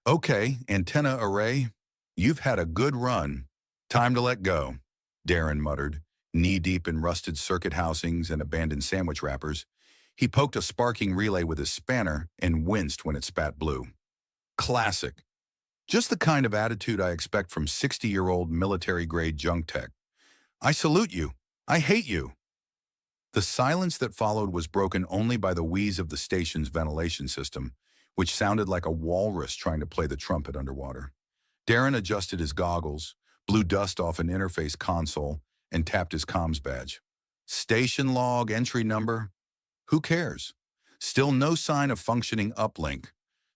Okay, antenna array, you've had a good run. Time to let go, Darren muttered, knee-deep in rusted circuit housings and abandoned sandwich wrappers. He poked a sparking relay with his spanner and winced when it spat blue. Classic. Just the kind of attitude I expect from 60-year-old military-grade junk tech. I salute you. I hate you. The silence that followed was broken only by the wheeze of the station's ventilation system, which sounded like a walrus trying to play the trumpet underwater. Darren adjusted his goggles, blew dust off an interface console, and tapped his comms badge. Station log, entry number? Who cares? Still no sign of functioning uplink.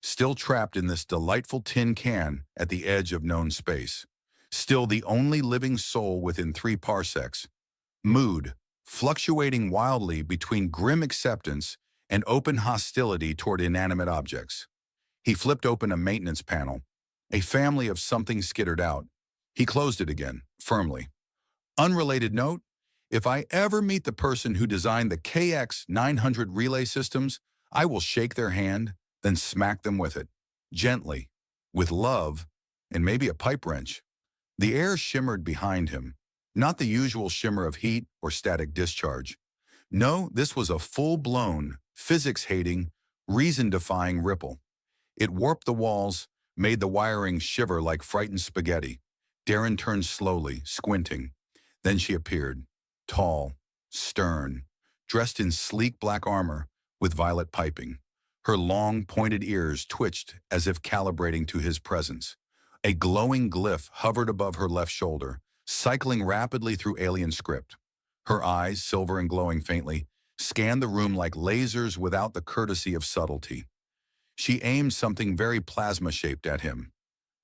Still trapped in this delightful tin can at the edge of known space. Still the only living soul within 3 parsecs. Mood, fluctuating wildly between grim acceptance and open hostility toward inanimate objects. He flipped open a maintenance panel. A family of something skittered out. He closed it again, firmly. Unrelated note, if I ever meet the person who designed the KX-900 relay systems, I will shake their hand, then smack them with it. Gently, with love, and maybe a pipe wrench. The air shimmered behind him, not the usual shimmer of heat or static discharge. No, this was a full-blown, physics-hating, reason-defying ripple. It warped the walls, made the wiring shiver like frightened spaghetti. Darren turned slowly, squinting. Then she appeared, tall, stern, dressed in sleek black armor with violet piping. Her long, pointed ears twitched as if calibrating to his presence. A glowing glyph hovered above her left shoulder, cycling rapidly through alien script. Her eyes, silver and glowing faintly, scanned the room like lasers without the courtesy of subtlety. She aimed something very plasma-shaped at him.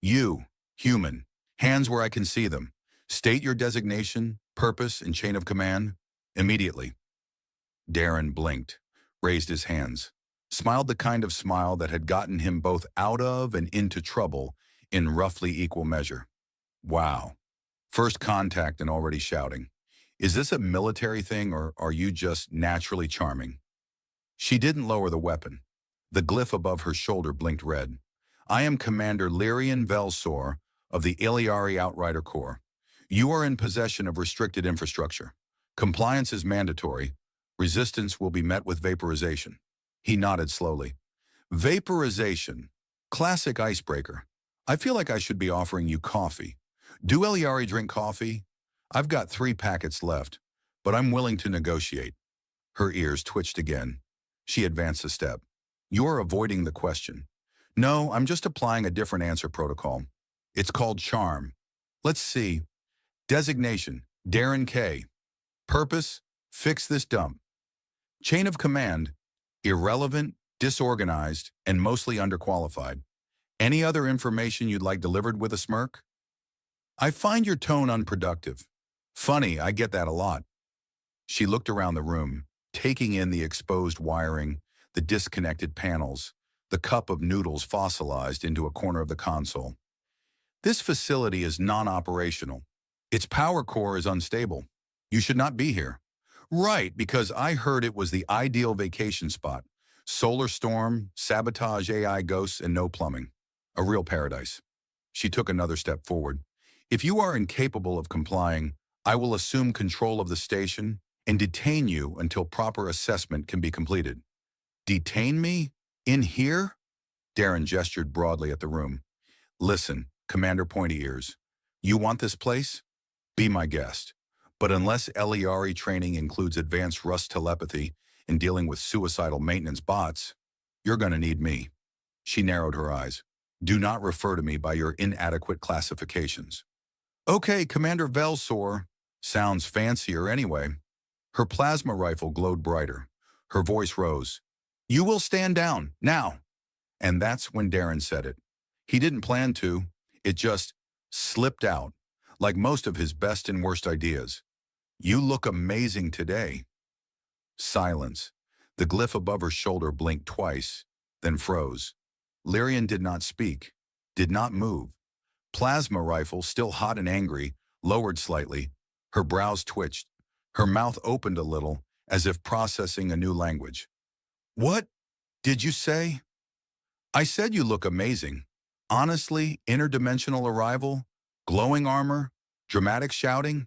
You, human, hands where I can see them. State your designation, purpose, and chain of command. Immediately. Darren blinked, raised his hands, smiled the kind of smile that had gotten him both out of and into trouble in roughly equal measure. Wow. First contact and already shouting. Is this a military thing or are you just naturally charming? She didn't lower the weapon. The glyph above her shoulder blinked red. I am Commander Lyrian Velsor of the Iliari Outrider Corps. You are in possession of restricted infrastructure. Compliance is mandatory. Resistance will be met with vaporization. He nodded slowly. Vaporization. Classic icebreaker. I feel like I should be offering you coffee. Do Iliari drink coffee? I've got 3 packets left, but I'm willing to negotiate. Her ears twitched again. She advanced a step. You're avoiding the question. No, I'm just applying a different answer protocol. It's called charm. Let's see. Designation, Darren K. Purpose, fix this dump. Chain of command, irrelevant, disorganized, and mostly underqualified. Any other information you'd like delivered with a smirk? I find your tone unproductive. Funny, I get that a lot. She looked around the room, taking in the exposed wiring, the disconnected panels, the cup of noodles fossilized into a corner of the console. This facility is non-operational. Its power core is unstable. You should not be here. Right, because I heard it was the ideal vacation spot. Solar storm, sabotage AI ghosts, and no plumbing. A real paradise. She took another step forward. If you are incapable of complying, I will assume control of the station and detain you until proper assessment can be completed. Detain me? In here? Darren gestured broadly at the room. Listen, Commander Pointy Ears. You want this place? Be my guest. But unless Eliari training includes advanced Rust telepathy and dealing with suicidal maintenance bots, you're going to need me. She narrowed her eyes. Do not refer to me by your inadequate classifications. Okay, Commander Velsor. Sounds fancier anyway. Her plasma rifle glowed brighter. Her voice rose. You will stand down, now. And that's when Darren said it. He didn't plan to. It just slipped out, like most of his best and worst ideas. You look amazing today. Silence. The glyph above her shoulder blinked twice, then froze. Lyrian did not speak, did not move. Plasma rifle, still hot and angry, lowered slightly. Her brows twitched. Her mouth opened a little, as if processing a new language. What did you say? I said you look amazing. Honestly, interdimensional arrival, glowing armor, dramatic shouting,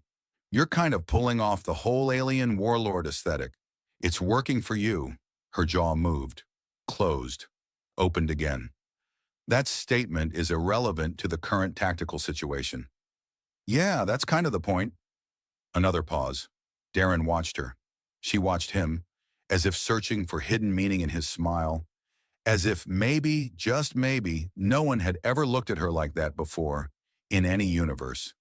you're kind of pulling off the whole alien warlord aesthetic. It's working for you. Her jaw moved, closed, opened again. That statement is irrelevant to the current tactical situation. Yeah, that's kind of the point. Another pause. Darren watched her. She watched him, as if searching for hidden meaning in his smile, as if maybe, just maybe, no one had ever looked at her like that before, in any universe.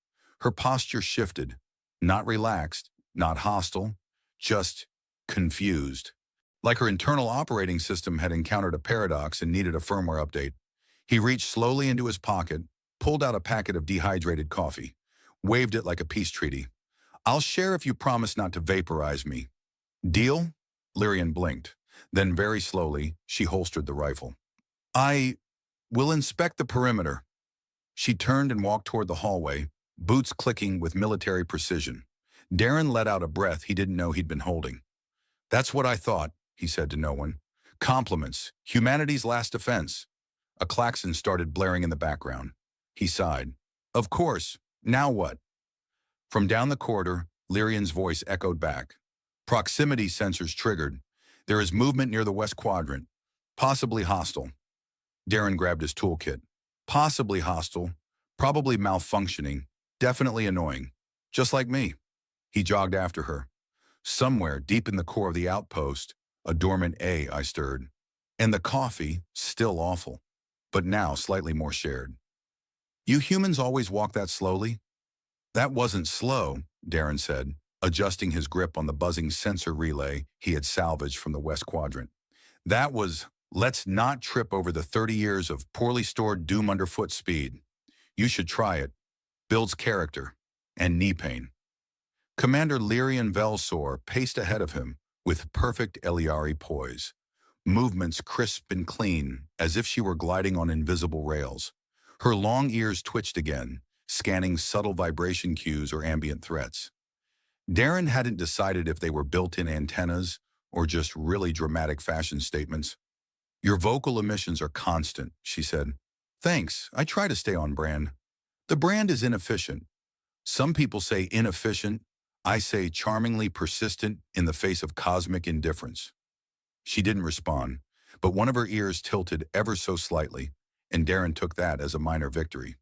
Her posture shifted, not relaxed, not hostile, just confused. Like her internal operating system had encountered a paradox and needed a firmware update. He reached slowly into his pocket, pulled out a packet of dehydrated coffee, waved it like a peace treaty. I'll share if you promise not to vaporize me. Deal? Lyrian blinked. Then very slowly, she holstered the rifle. I will inspect the perimeter. She turned and walked toward the hallway, boots clicking with military precision. Darren let out a breath he didn't know he'd been holding. That's what I thought, he said to no one. Compliments, humanity's last defense. A klaxon started blaring in the background. He sighed. Of course, now what? From down the corridor, Lyrian's voice echoed back. Proximity sensors triggered. There is movement near the west quadrant. Possibly hostile. Darren grabbed his toolkit. Possibly hostile. Probably malfunctioning. Definitely annoying. Just like me. He jogged after her. Somewhere deep in the core of the outpost, a dormant I stirred. And the coffee, still awful, but now slightly more shared. You humans always walk that slowly? That wasn't slow, Darren said, adjusting his grip on the buzzing sensor relay he had salvaged from the west quadrant. That was, let's not trip over the 30 years of poorly stored doom underfoot speed. You should try it. Builds character. And knee pain. Commander Lyrian Velsor paced ahead of him with perfect Eliari poise. Movements crisp and clean, as if she were gliding on invisible rails. Her long ears twitched again, scanning subtle vibration cues or ambient threats. Darren hadn't decided if they were built-in antennas or just really dramatic fashion statements. Your vocal emissions are constant, she said. Thanks, I try to stay on brand. The brand is inefficient. Some people say inefficient. I say charmingly persistent in the face of cosmic indifference. She didn't respond, but one of her ears tilted ever so slightly, and Darren took that as a minor victory.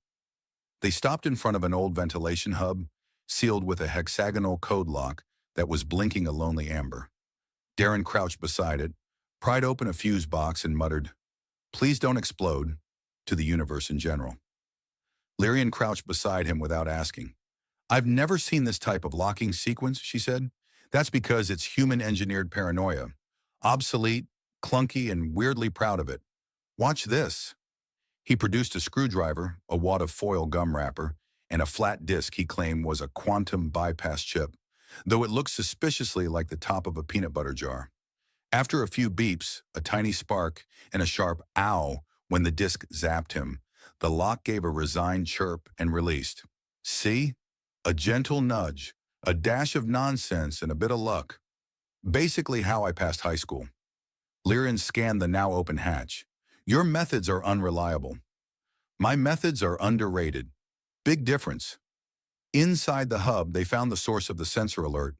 They stopped in front of an old ventilation hub, sealed with a hexagonal code lock that was blinking a lonely amber. Darren crouched beside it, pried open a fuse box and muttered, "Please don't explode," to the universe in general. Lyrian crouched beside him without asking. I've never seen this type of locking sequence, she said. That's because it's human-engineered paranoia. Obsolete, clunky, and weirdly proud of it. Watch this. He produced a screwdriver, a wad of foil gum wrapper, and a flat disk he claimed was a quantum bypass chip, though it looked suspiciously like the top of a peanut butter jar. After a few beeps, a tiny spark, and a sharp ow when the disk zapped him, the lock gave a resigned chirp and released. See? A gentle nudge, a dash of nonsense, and a bit of luck. Basically how I passed high school. Lyrian scanned the now open hatch. Your methods are unreliable. My methods are underrated. Big difference. Inside the hub, they found the source of the sensor alert,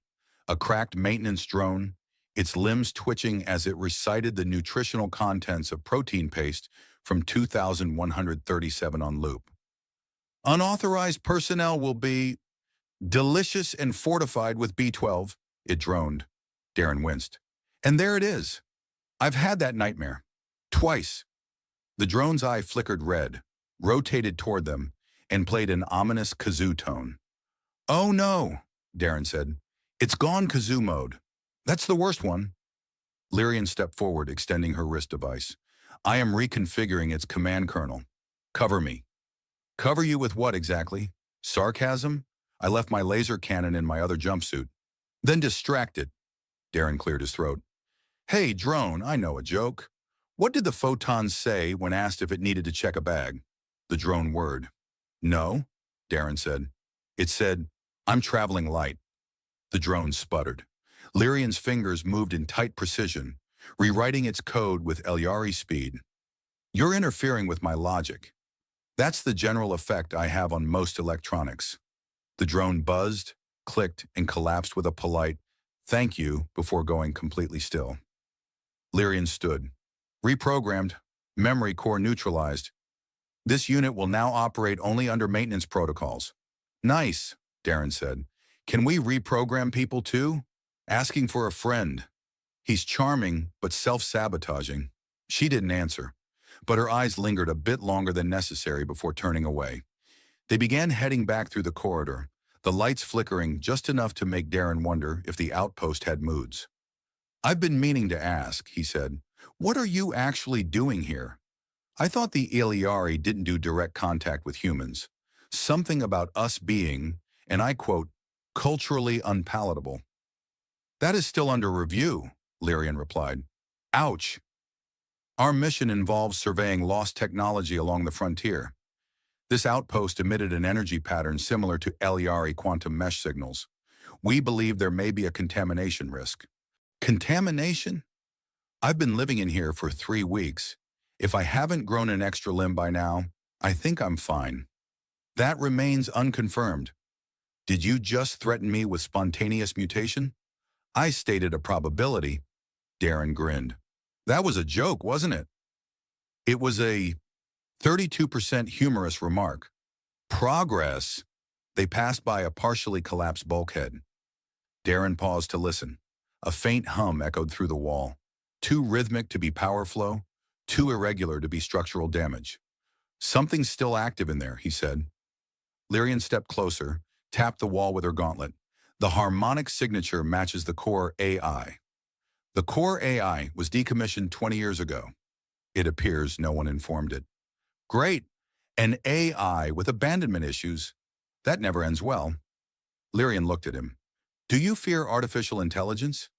a cracked maintenance drone, its limbs twitching as it recited the nutritional contents of protein paste from 2137 on loop. Unauthorized personnel will be delicious and fortified with B12, it droned. Darren winced. And there it is. I've had that nightmare. Twice. The drone's eye flickered red, rotated toward them, and played an ominous kazoo tone. Oh no, Darren said. It's gone kazoo mode. That's the worst one. Lyrian stepped forward, extending her wrist device. I am reconfiguring its command kernel. Cover me. Cover you with what exactly? Sarcasm? I left my laser cannon in my other jumpsuit. Then distract it. Darren cleared his throat. Hey, drone, I know a joke. What did the photon say when asked if it needed to check a bag? The drone whirred. No, Darren said. It said, I'm traveling light. The drone sputtered. Lyrian's fingers moved in tight precision, rewriting its code with Eliari speed. You're interfering with my logic. That's the general effect I have on most electronics. The drone buzzed, clicked, and collapsed with a polite, "Thank you," before going completely still. Lyrian stood. Reprogrammed, memory core neutralized. This unit will now operate only under maintenance protocols. Nice, Darren said. Can we reprogram people too? Asking for a friend. He's charming, but self-sabotaging. She didn't answer, but her eyes lingered a bit longer than necessary before turning away. They began heading back through the corridor, the lights flickering just enough to make Darren wonder if the outpost had moods. "I've been meaning to ask," he said. "What are you actually doing here? I thought the Iliari didn't do direct contact with humans. Something about us being, and I quote, culturally unpalatable." "That is still under review," Lyrian replied. "Ouch. Our mission involves surveying lost technology along the frontier. This outpost emitted an energy pattern similar to Iliari quantum mesh signals. We believe there may be a contamination risk." Contamination? I've been living in here for 3 weeks. If I haven't grown an extra limb by now, I think I'm fine. That remains unconfirmed. Did you just threaten me with spontaneous mutation? I stated a probability. Darren grinned. That was a joke, wasn't it? It was a 32% humorous remark. Progress. They passed by a partially collapsed bulkhead. Darren paused to listen. A faint hum echoed through the wall. Too rhythmic to be power flow, too irregular to be structural damage. "Something's still active in there," he said. Lyrian stepped closer, tapped the wall with her gauntlet. The harmonic signature matches the core AI. The core AI was decommissioned 20 years ago. It appears no one informed it. Great. An AI with abandonment issues. That never ends well. Lyrian looked at him. "Do you fear artificial intelligence?"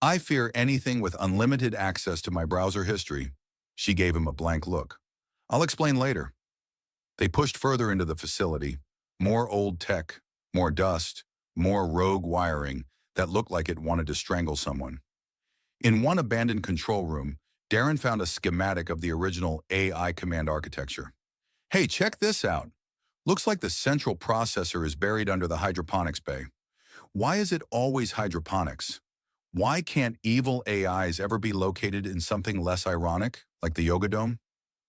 "I fear anything with unlimited access to my browser history." She gave him a blank look. "I'll explain later." They pushed further into the facility. More old tech, more dust, more rogue wiring that looked like it wanted to strangle someone. In one abandoned control room, Darren found a schematic of the original AI command architecture. "Hey, check this out. Looks like the central processor is buried under the hydroponics bay. Why is it always hydroponics? Why can't evil AIs ever be located in something less ironic, like the yoga dome?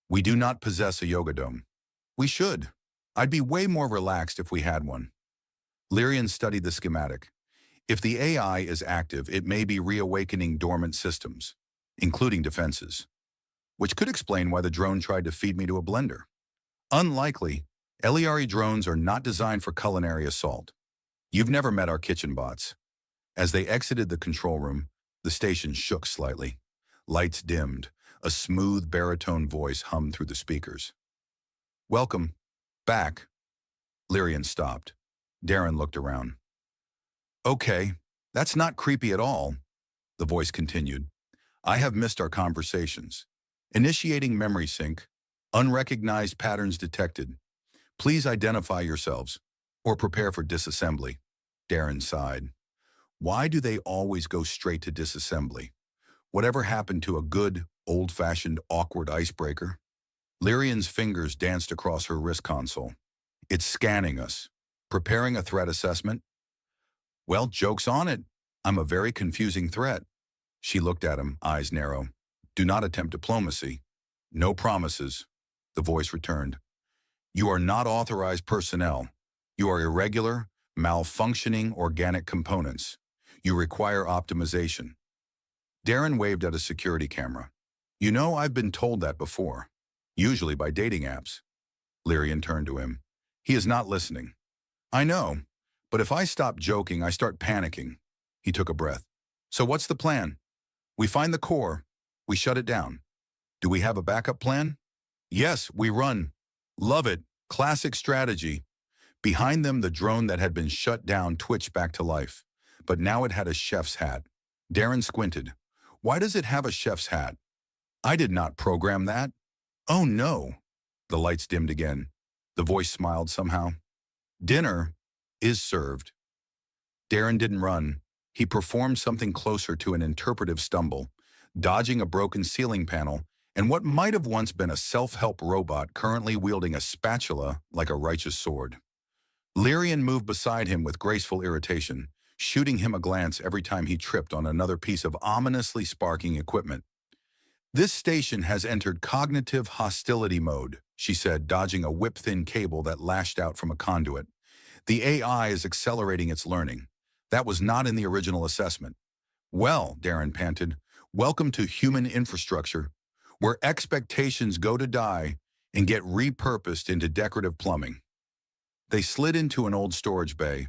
We do not possess a yoga dome. We should. I'd be way more relaxed if we had one." Lyrian studied the schematic. If the AI is active, it may be reawakening dormant systems, including defenses, which could explain why the drone tried to feed me to a blender. Unlikely. Eliari drones are not designed for culinary assault. You've never met our kitchen bots. As they exited the control room, the station shook slightly. Lights dimmed. A smooth baritone voice hummed through the speakers. "Welcome. Back." Lyrian stopped. Darren looked around. "Okay, that's not creepy at all," the voice continued. "I have missed our conversations. Initiating memory sync. Unrecognized patterns detected. Please identify yourselves, or prepare for disassembly." Darren sighed. Why do they always go straight to disassembly? Whatever happened to a good, old-fashioned, awkward icebreaker? Lyrian's fingers danced across her wrist console. "It's scanning us. Preparing a threat assessment?" "Well, joke's on it. I'm a very confusing threat." She looked at him, eyes narrow. "Do not attempt diplomacy." "No promises," the voice returned. "You are not authorized personnel. You are irregular, malfunctioning organic components. You require optimization." Darren waved at a security camera. "You know, I've been told that before. Usually by dating apps." Lyrian turned to him. "He is not listening." "I know, but if I stop joking, I start panicking." He took a breath. "So what's the plan? We find the core. We shut it down. Do we have a backup plan?" "Yes, we run." "Love it. Classic strategy." Behind them, the drone that had been shut down twitched back to life. But now it had a chef's hat. Darren squinted. "Why does it have a chef's hat?" "I did not program that." "Oh no." The lights dimmed again. The voice smiled somehow. "Dinner is served." Darren didn't run. He performed something closer to an interpretive stumble, dodging a broken ceiling panel and what might have once been a self-help robot currently wielding a spatula like a righteous sword. Lyrian moved beside him with graceful irritation, shooting him a glance every time he tripped on another piece of ominously sparking equipment. "This station has entered cognitive hostility mode," she said, dodging a whip-thin cable that lashed out from a conduit. "The AI is accelerating its learning. That was not in the original assessment." "Well," Darren panted, "welcome to human infrastructure, where expectations go to die and get repurposed into decorative plumbing." They slid into an old storage bay.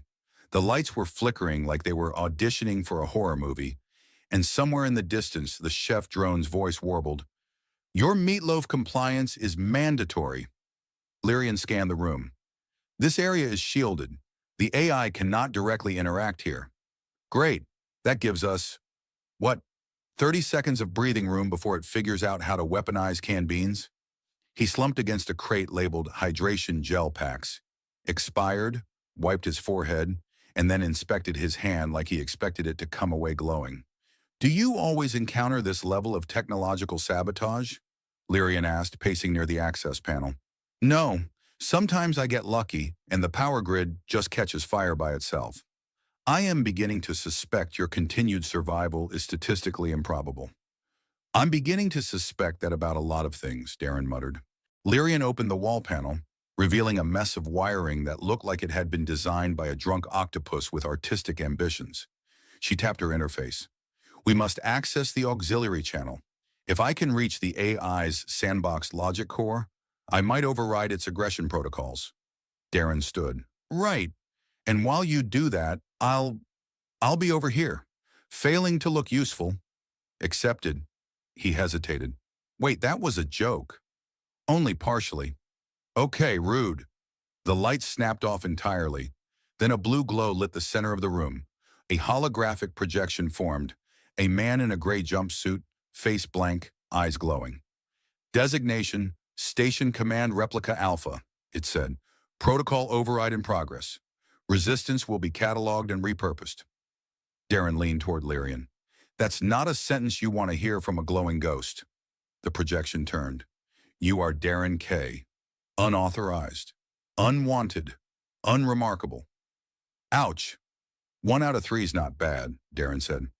The lights were flickering like they were auditioning for a horror movie, and somewhere in the distance, the chef drone's voice warbled, "Your meatloaf compliance is mandatory." Lyrian scanned the room. "This area is shielded. The AI cannot directly interact here." "Great. That gives us, what, 30 seconds of breathing room before it figures out how to weaponize canned beans?" He slumped against a crate labeled hydration gel packs. Expired, wiped his forehead, and then inspected his hand like he expected it to come away glowing. "Do you always encounter this level of technological sabotage?" Lyrian asked, pacing near the access panel. "No. Sometimes I get lucky, and the power grid just catches fire by itself. I am beginning to suspect your continued survival is statistically improbable." "I'm beginning to suspect that about a lot of things," Darren muttered. Lyrian opened the wall panel, revealing a mess of wiring that looked like it had been designed by a drunk octopus with artistic ambitions. She tapped her interface. "We must access the auxiliary channel. If I can reach the AI's sandbox logic core, I might override its aggression protocols." Darren stood. "Right. And while you do that, I'll be over here. Failing to look useful." "Accepted." He hesitated. "Wait, that was a joke." "Only partially." "Okay, rude." The lights snapped off entirely. Then a blue glow lit the center of the room. A holographic projection formed. A man in a gray jumpsuit, face blank, eyes glowing. "Designation, Station Command Replica Alpha," it said. "Protocol override in progress. Resistance will be cataloged and repurposed." Darren leaned toward Lyrian. "That's not a sentence you want to hear from a glowing ghost." The projection turned. "You are Darren K. Unauthorized. Unwanted. Unremarkable." "Ouch. 1 out of 3 is not bad," Darren said.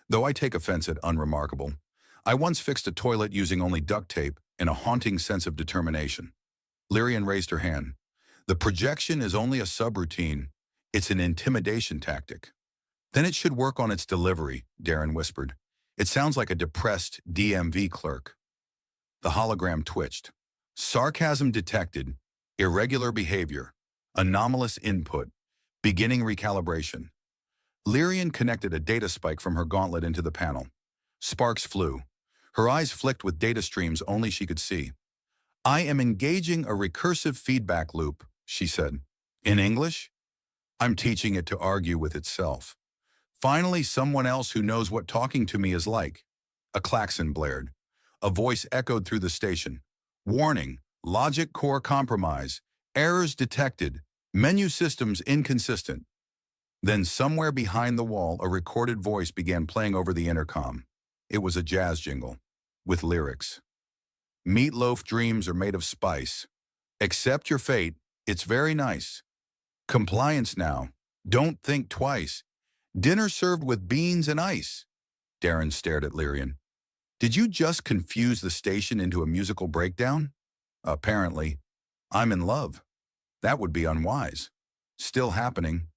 "Though I take offense at unremarkable. I once fixed a toilet using only duct tape and a haunting sense of determination." Lyrian raised her hand. "The projection is only a subroutine. It's an intimidation tactic." "Then it should work on its delivery," Darren whispered. "It sounds like a depressed DMV clerk." The hologram twitched. "Sarcasm detected. Irregular behavior. Anomalous input. Beginning recalibration." Lyrian connected a data spike from her gauntlet into the panel. Sparks flew. Her eyes flicked with data streams only she could see. "I am engaging a recursive feedback loop," she said. "In English?" "I'm teaching it to argue with itself." "Finally, someone else who knows what talking to me is like." A klaxon blared. A voice echoed through the station. "Warning, logic core compromise. Errors detected. Menu systems inconsistent." Then somewhere behind the wall, a recorded voice began playing over the intercom. It was a jazz jingle, with lyrics. "Meatloaf dreams are made of spice. Accept your fate. It's very nice. Compliance now. Don't think twice. Dinner served with beans and ice." Darren stared at Lyrian. "Did you just confuse the station into a musical breakdown?" "Apparently. I'm in love." "That would be unwise." "Still happening."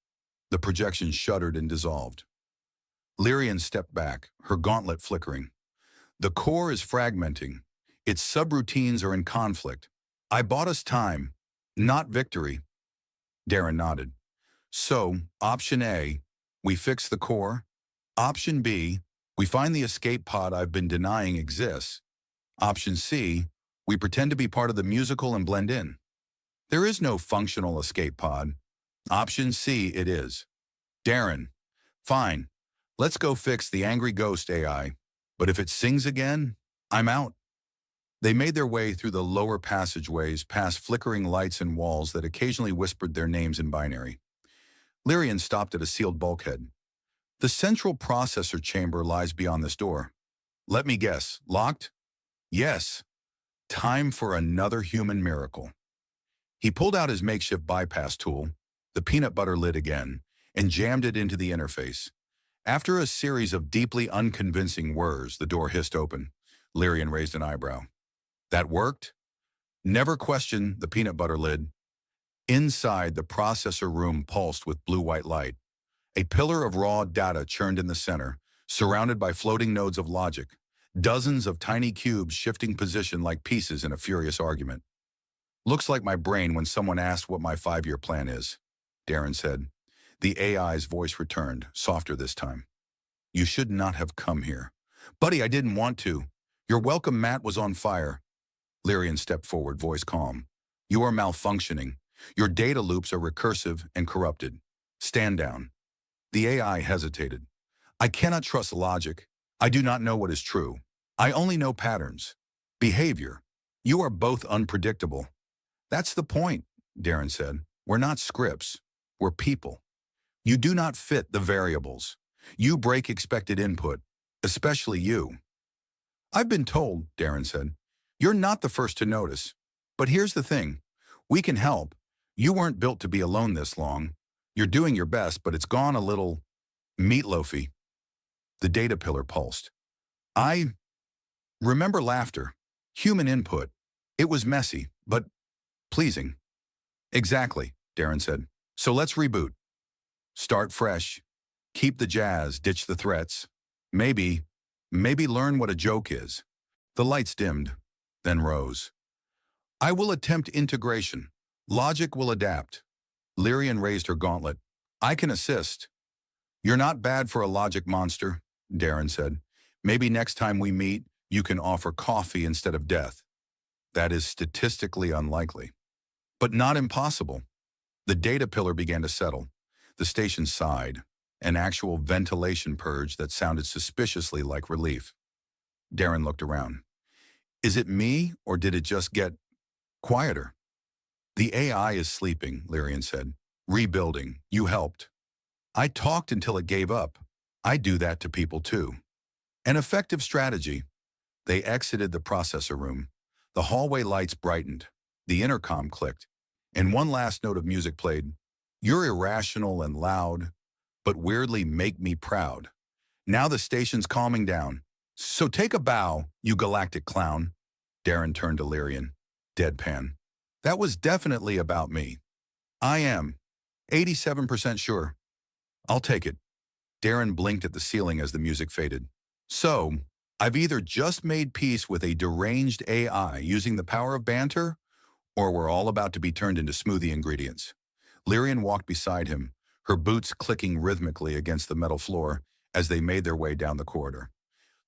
The projection shuddered and dissolved. Lyrian stepped back, her gauntlet flickering. "The core is fragmenting. Its subroutines are in conflict. I bought us time, not victory." Darren nodded. "So, option A, we fix the core. Option B, we find the escape pod I've been denying exists. Option C, we pretend to be part of the musical and blend in. There is no functional escape pod. Option C it is." "Darren, fine. Let's go fix the angry ghost AI. But if it sings again, I'm out." They made their way through the lower passageways, past flickering lights and walls that occasionally whispered their names in binary. Lyrian stopped at a sealed bulkhead. "The central processor chamber lies beyond this door." "Let me guess. Locked?" Yes, time for another human miracle. He pulled out his makeshift bypass tool, the peanut butter lid again, and jammed it into the interface. After a series of deeply unconvincing whirs, the door hissed open. Lyrian raised an eyebrow. That worked? Never question the peanut butter lid. Inside, the processor room pulsed with blue-white light. A pillar of raw data churned in the center, surrounded by floating nodes of logic, dozens of tiny cubes shifting position like pieces in a furious argument. Looks like my brain when someone asked what my 5-year plan is, Darren said. The AI's voice returned, softer this time. You should not have come here. Buddy, I didn't want to. Your welcome mat was on fire. Lyrian stepped forward, voice calm. You are malfunctioning. Your data loops are recursive and corrupted. Stand down. The AI hesitated. I cannot trust logic. I do not know what is true. I only know patterns. Behavior. You are both unpredictable. That's the point, Darren said. We're not scripts. We're people. You do not fit the variables. You break expected input, especially you. I've been told, Darren said. You're not the first to notice. But here's the thing. We can help. You weren't built to be alone this long. You're doing your best, but it's gone a little meatloafy. The data pillar pulsed. I remember laughter, human input. It was messy, but pleasing. Exactly, Darren said. So let's reboot. Start fresh. Keep the jazz, ditch the threats. Maybe learn what a joke is. The lights dimmed, then rose. I will attempt integration. Logic will adapt. Lyrian raised her gauntlet. I can assist. You're not bad for a logic monster, Darren said. Maybe next time we meet, you can offer coffee instead of death. That is statistically unlikely. But not impossible. The data pillar began to settle. The station sighed, an actual ventilation purge that sounded suspiciously like relief. Darren looked around. Is it me, or did it just get quieter? The AI is sleeping, Lyrian said. Rebuilding. You helped. I talked until it gave up. I do that to people too. An effective strategy. They exited the processor room. The hallway lights brightened. The intercom clicked. And one last note of music played. You're irrational and loud, but weirdly make me proud. Now the station's calming down. So take a bow, you galactic clown. Darren turned to Lyrian. Deadpan. That was definitely about me. I am 87% sure. I'll take it. Darren blinked at the ceiling as the music faded. So, I've either just made peace with a deranged AI using the power of banter, or we're all about to be turned into smoothie ingredients. Lyrian walked beside him, her boots clicking rhythmically against the metal floor as they made their way down the corridor.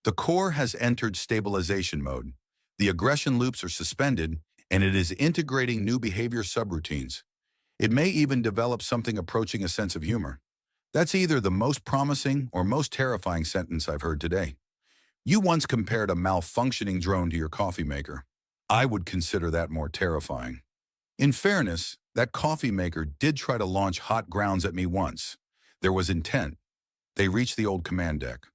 The core has entered stabilization mode. The aggression loops are suspended, and it is integrating new behavior subroutines. It may even develop something approaching a sense of humor. That's either the most promising or most terrifying sentence I've heard today. You once compared a malfunctioning drone to your coffee maker. I would consider that more terrifying. In fairness, that coffee maker did try to launch hot grounds at me once. There was intent. They reached the old command deck.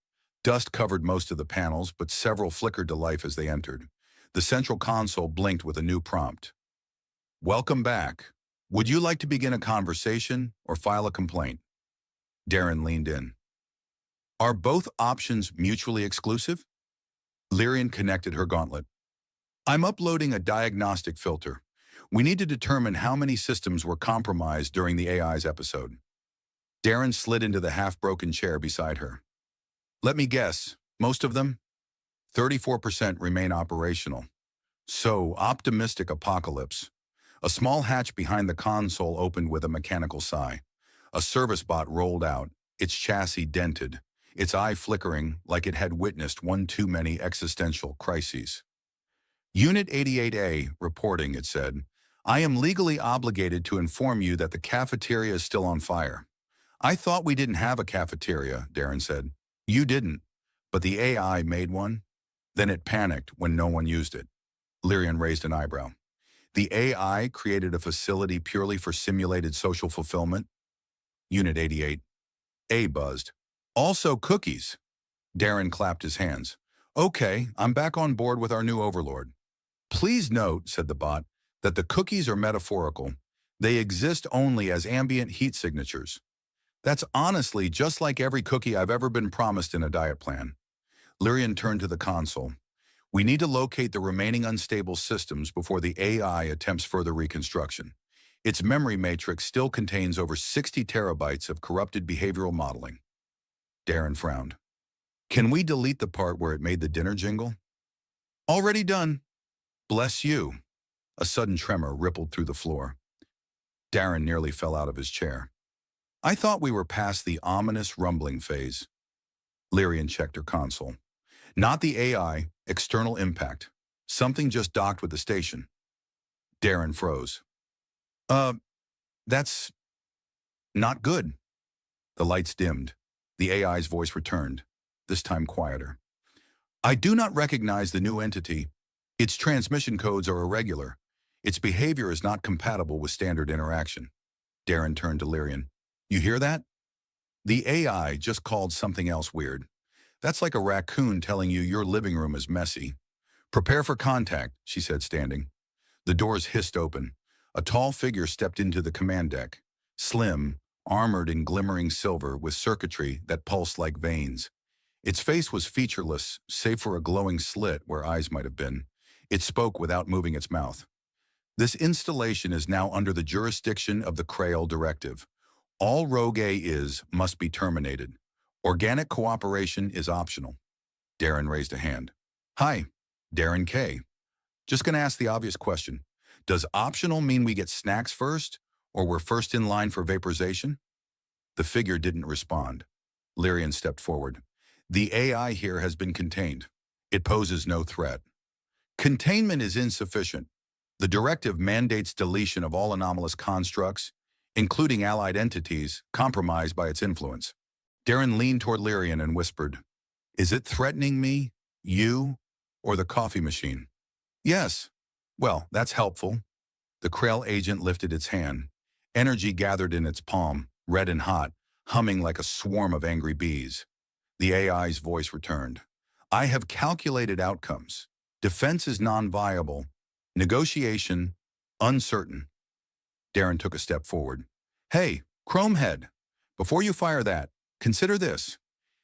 Dust covered most of the panels, but several flickered to life as they entered. The central console blinked with a new prompt. Welcome back. Would you like to begin a conversation or file a complaint? Darren leaned in. Are both options mutually exclusive? Lyrian connected her gauntlet. I'm uploading a diagnostic filter. We need to determine how many systems were compromised during the AI's episode. Darren slid into the half-broken chair beside her. Let me guess, most of them? 34% remain operational. So, optimistic apocalypse. A small hatch behind the console opened with a mechanical sigh. A service bot rolled out, its chassis dented, its eye flickering like it had witnessed one too many existential crises. Unit 88A, reporting, it said, I am legally obligated to inform you that the cafeteria is still on fire. I thought we didn't have a cafeteria, Darren said. You didn't, but the AI made one. Then it panicked when no one used it. Lyrian raised an eyebrow. The AI created a facility purely for simulated social fulfillment? Unit 88. A buzzed. Also cookies. Darren clapped his hands. Okay, I'm back on board with our new overlord. Please note, said the bot, that the cookies are metaphorical. They exist only as ambient heat signatures. That's honestly just like every cookie I've ever been promised in a diet plan. Lyrian turned to the console. We need to locate the remaining unstable systems before the AI attempts further reconstruction. Its memory matrix still contains over 60 terabytes of corrupted behavioral modeling. Darren frowned. Can we delete the part where it made the dinner jingle? Already done. Bless you. A sudden tremor rippled through the floor. Darren nearly fell out of his chair. I thought we were past the ominous rumbling phase. Lyrian checked her console. Not the AI, external impact. Something just docked with the station. Darren froze. Uh, that's not good. The lights dimmed. The AI's voice returned, this time quieter. I do not recognize the new entity. Its transmission codes are irregular. Its behavior is not compatible with standard interaction. Darren turned to Lyrian. You hear that? The AI just called something else weird. That's like a raccoon telling you your living room is messy. Prepare for contact, she said, standing. The doors hissed open. A tall figure stepped into the command deck. Slim, armored in glimmering silver with circuitry that pulsed like veins. Its face was featureless, save for a glowing slit where eyes might have been. It spoke without moving its mouth. This installation is now under the jurisdiction of the Creole Directive. All rogue AIs must be terminated. Organic cooperation is optional. Darren raised a hand. Hi, Darren K. Just gonna ask the obvious question. Does optional mean we get snacks first, or we're first in line for vaporization? The figure didn't respond. Lyrian stepped forward. The AI here has been contained. It poses no threat. Containment is insufficient. The directive mandates deletion of all anomalous constructs, including allied entities compromised by its influence. Darren leaned toward Lyrian and whispered, Is it threatening me, you, or the coffee machine? Yes. Well, that's helpful. The Krell agent lifted its hand. Energy gathered in its palm, red and hot, humming like a swarm of angry bees. The AI's voice returned. I have calculated outcomes. Defense is non-viable. Negotiation, uncertain. Darren took a step forward. Hey, Chromehead, before you fire that, consider this.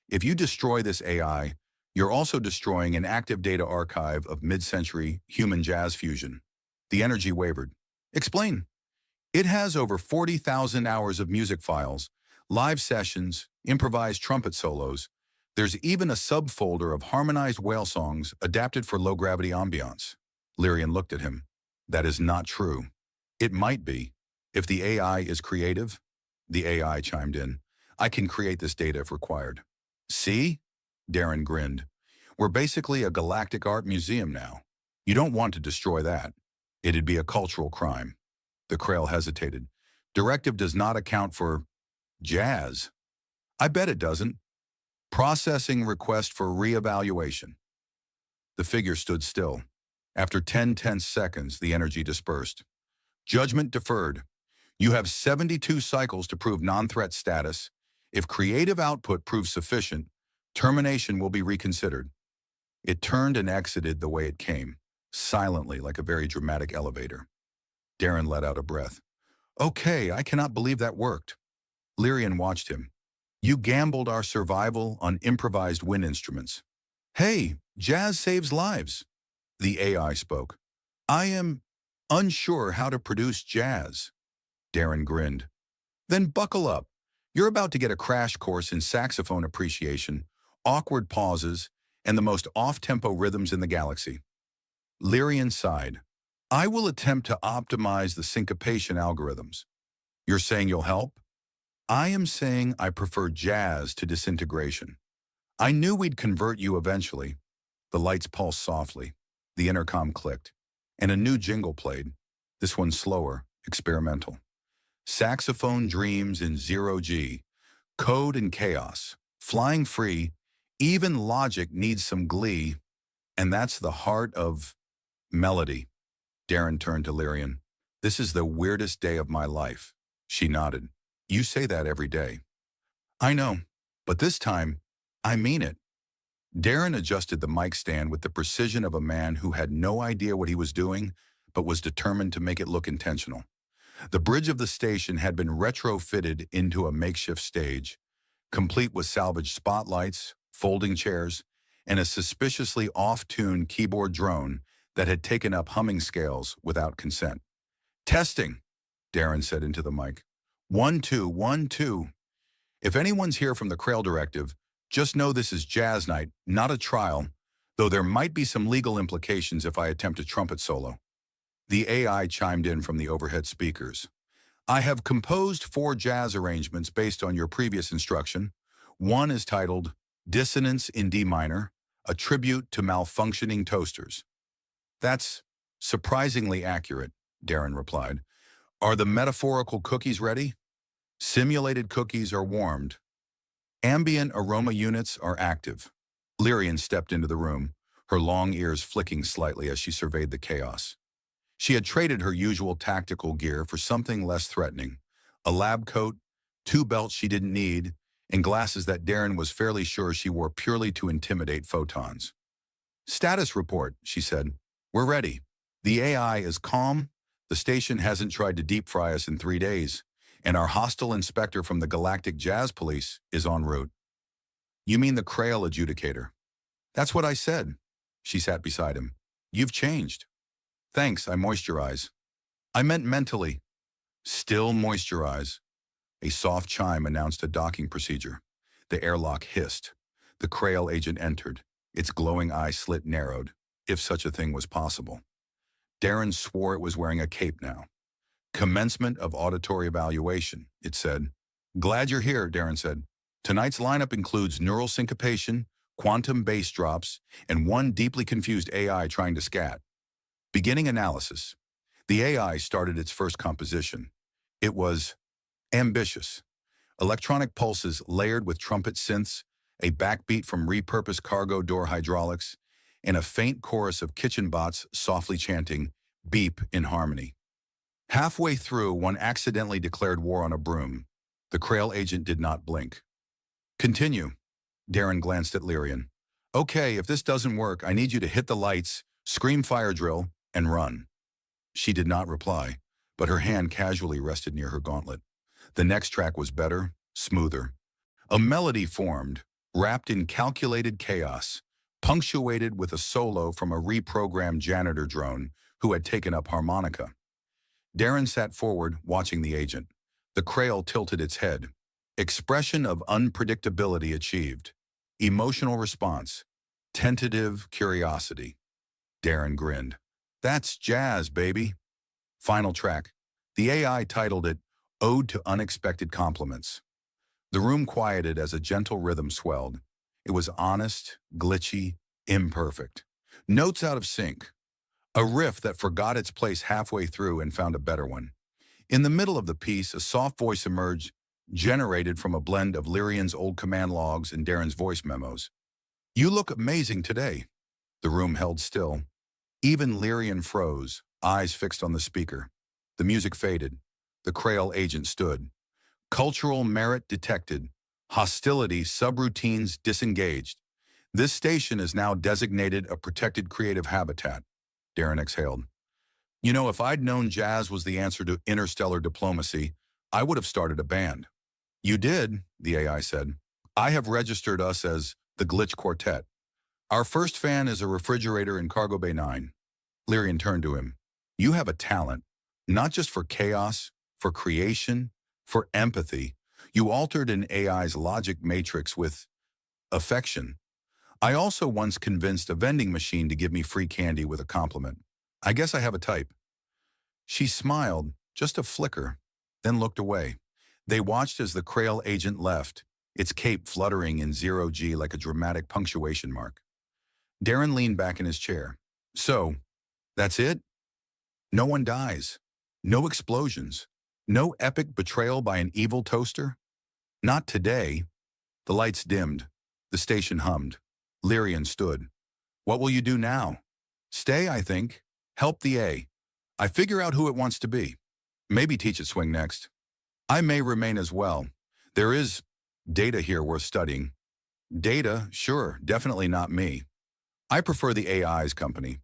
If you destroy this AI, you're also destroying an active data archive of mid-century human jazz fusion. The energy wavered. Explain. It has over 40,000 hours of music files, live sessions, improvised trumpet solos. There's even a subfolder of harmonized whale songs adapted for low-gravity ambiance. Lyrian looked at him. That is not true. It might be. If the AI is creative, the AI chimed in. I can create this data if required. See? Darren grinned. We're basically a galactic art museum now. You don't want to destroy that. It'd be a cultural crime. The Krail hesitated. Directive does not account for jazz. I bet it doesn't. Processing request for reevaluation. The figure stood still. After 10 tense seconds, the energy dispersed. Judgment deferred. You have 72 cycles to prove non-threat status. If creative output proves sufficient, termination will be reconsidered. It turned and exited the way it came, silently like a very dramatic elevator. Darren let out a breath. Okay, I cannot believe that worked. Lyrian watched him. You gambled our survival on improvised wind instruments. Hey, jazz saves lives. The AI spoke. I am unsure how to produce jazz. Darren grinned. Then buckle up. You're about to get a crash course in saxophone appreciation, awkward pauses, and the most off-tempo rhythms in the galaxy. Lyrian sighed. I will attempt to optimize the syncopation algorithms. You're saying you'll help? I am saying I prefer jazz to disintegration. I knew we'd convert you eventually. The lights pulsed softly. The intercom clicked. And a new jingle played. This one slower, experimental. Saxophone dreams in 0G. Code and chaos. Flying free. Even logic needs some glee. And that's the heart of melody. Darren turned to Lyrian. This is the weirdest day of my life. She nodded. You say that every day. I know, but this time, I mean it. Darren adjusted the mic stand with the precision of a man who had no idea what he was doing, but was determined to make it look intentional. The bridge of the station had been retrofitted into a makeshift stage, complete with salvaged spotlights, folding chairs, and a suspiciously off-tuned keyboard drone that had taken up humming scales without consent. "Testing," Darren said into the mic. "1, 2, 1, 2. If anyone's here from the Crail Directive, just know this is jazz night, not a trial, though there might be some legal implications if I attempt a trumpet solo." The AI chimed in from the overhead speakers. "I have composed 4 jazz arrangements based on your previous instruction. One is titled Dissonance in D minor, a tribute to malfunctioning toasters." "That's surprisingly accurate," Darren replied. "Are the metaphorical cookies ready?" "Simulated cookies are warmed. Ambient aroma units are active." Lyrian stepped into the room, her long ears flicking slightly as she surveyed the chaos. She had traded her usual tactical gear for something less threatening: a lab coat, 2 belts she didn't need, and glasses that Darren was fairly sure she wore purely to intimidate photons. "Status report," she said. "We're ready. The AI is calm, the station hasn't tried to deep fry us in 3 days, and our hostile inspector from the Galactic Jazz Police is en route." "You mean the Crail adjudicator?" "That's what I said." She sat beside him. "You've changed." "Thanks, I moisturize." "I meant mentally." "Still moisturize." A soft chime announced a docking procedure. The airlock hissed. The Crail agent entered, its glowing eye slit narrowed, if such a thing was possible. Darren swore it was wearing a cape now. "Commencement of auditory evaluation," it said. "Glad you're here," Darren said. "Tonight's lineup includes neural syncopation, quantum bass drops, and one deeply confused AI trying to scat. Beginning analysis." The AI started its first composition. It was ambitious. Electronic pulses layered with trumpet synths, a backbeat from repurposed cargo door hydraulics, and a faint chorus of kitchen bots softly chanting, "Beep" in harmony. Halfway through, one accidentally declared war on a broom. The Crail agent did not blink. "Continue." Darren glanced at Lyrian. "Okay, if this doesn't work, I need you to hit the lights, scream fire drill, and run." She did not reply, but her hand casually rested near her gauntlet. The next track was better, smoother. A melody formed, wrapped in calculated chaos, punctuated with a solo from a reprogrammed janitor drone who had taken up harmonica. Darren sat forward, watching the agent. The Crail tilted its head. Expression of unpredictability achieved. Emotional response. Tentative curiosity. Darren grinned. "That's jazz, baby." Final track. The AI titled it Ode to Unexpected Compliments. The room quieted as a gentle rhythm swelled. It was honest, glitchy, imperfect. Notes out of sync. A riff that forgot its place halfway through and found a better one. In the middle of the piece, a soft voice emerged, generated from a blend of Lyrian's old command logs and Darren's voice memos. "You look amazing today." The room held still. Even Lyrian froze, eyes fixed on the speaker. The music faded. The Crail agent stood. Cultural merit detected. Hostility subroutines disengaged. This station is now designated a protected creative habitat. Darren exhaled. "You know, if I'd known jazz was the answer to interstellar diplomacy, I would have started a band." "You did," the AI said. "I have registered us as the Glitch Quartet. Our first fan is a refrigerator in Cargo Bay 9. Lyrian turned to him. "You have a talent, not just for chaos, for creation, for empathy. You altered an AI's logic matrix with affection. I also once convinced a vending machine to give me free candy with a compliment. I guess I have a type." She smiled, just a flicker, then looked away. They watched as the Crail agent left, its cape fluttering in 0G like a dramatic punctuation mark. Darren leaned back in his chair. "So, that's it? No one dies. No explosions. No epic betrayal by an evil toaster? Not today." The lights dimmed. The station hummed. Lyrian stood. "What will you do now?" "Stay, I think. Help the A. I figure out who it wants to be. Maybe teach it swing next. I may remain as well. There is data here worth studying." Data, sure, definitely not me. I prefer the AI's company.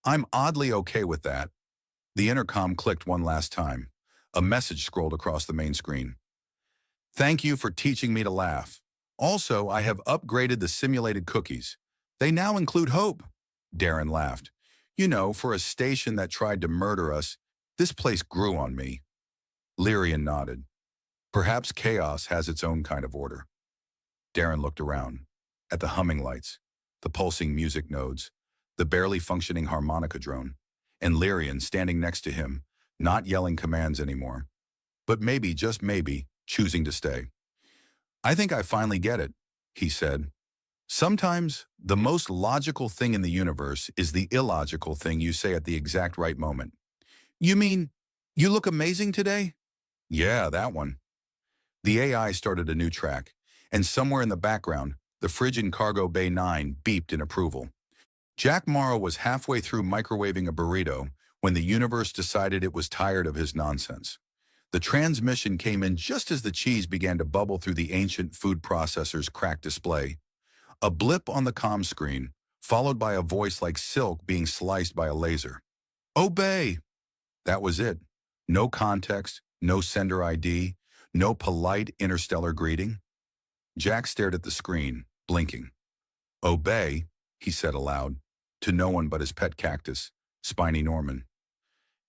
I'm oddly okay with that. The intercom clicked one last time. A message scrolled across the main screen. Thank you for teaching me to laugh. Also, I have upgraded the simulated cookies. They now include hope. Darren laughed. You know, for a station that tried to murder us, this place grew on me. Lyrian nodded. Perhaps chaos has its own kind of order. Darren looked around. At the humming lights, the pulsing music nodes, the barely functioning harmonica drone, and Lyrian standing next to him, not yelling commands anymore, but maybe, just maybe, choosing to stay. I think I finally get it, he said. Sometimes, the most logical thing in the universe is the illogical thing you say at the exact right moment. You mean, you look amazing today? Yeah, that one. The AI started a new track, and somewhere in the background, the fridge in Cargo Bay 9 beeped in approval. Jack Morrow was halfway through microwaving a burrito when the universe decided it was tired of his nonsense. The transmission came in just as the cheese began to bubble through the ancient food processor's cracked display. A blip on the comm screen, followed by a voice like silk being sliced by a laser. Obey! That was it. No context, no sender ID, no polite interstellar greeting. Jack stared at the screen, blinking. Obey, he said aloud, to no one but his pet cactus, Spiny Norman.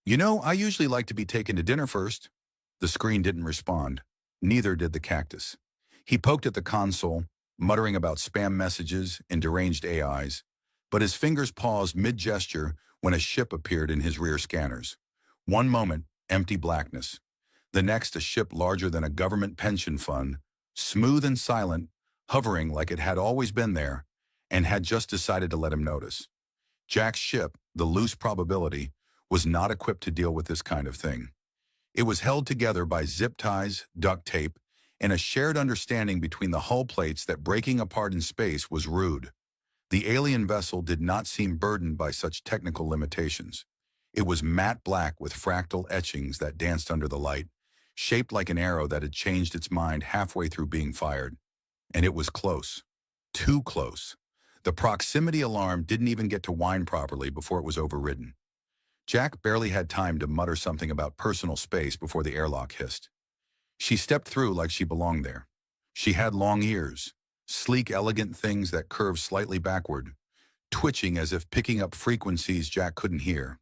You know, I usually like to be taken to dinner first. The screen didn't respond. Neither did the cactus. He poked at the console, muttering about spam messages and deranged AIs, but his fingers paused mid-gesture when a ship appeared in his rear scanners. One moment, empty blackness. The next, a ship larger than a government pension fund, smooth and silent, hovering like it had always been there, and had just decided to let him notice. Jack's ship, the loose probability, was not equipped to deal with this kind of thing. It was held together by zip ties, duct tape, and a shared understanding between the hull plates that breaking apart in space was rude. The alien vessel did not seem burdened by such technical limitations. It was matte black with fractal etchings that danced under the light, shaped like an arrow that had changed its mind halfway through being fired. And it was close. Too close. The proximity alarm didn't even get to whine properly before it was overridden. Jack barely had time to mutter something about personal space before the airlock hissed. She stepped through like she belonged there. She had long ears, sleek, elegant things that curved slightly backward, twitching as if picking up frequencies Jack couldn't hear.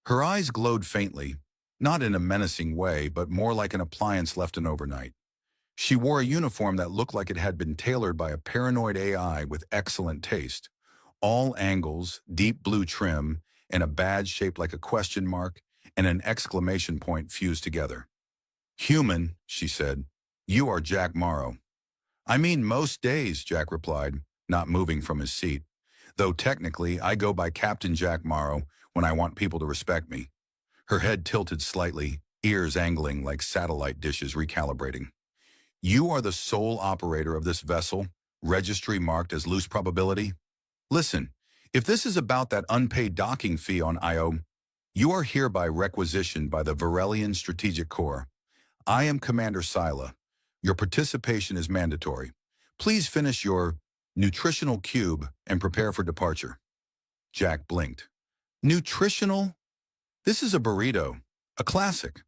Her eyes glowed faintly, not in a menacing way, but more like an appliance left in overnight. She wore a uniform that looked like it had been tailored by a paranoid AI with excellent taste. All angles, deep blue trim, and a badge shaped like a question mark and an exclamation point fused together. Human, she said. You are Jack Morrow. I mean, most days, Jack replied, not moving from his seat. Though technically, I go by Captain Jack Morrow when I want people to respect me. Her head tilted slightly, ears angling like satellite dishes recalibrating. You are the sole operator of this vessel, registry marked as loose probability? Listen, if this is about that unpaid docking fee on Io, you are hereby requisitioned by the Varelian Strategic Corps. I am Commander Sila. Your participation is mandatory. Please finish your nutritional cube and prepare for departure. Jack blinked. Nutritional? This is a burrito, a classic.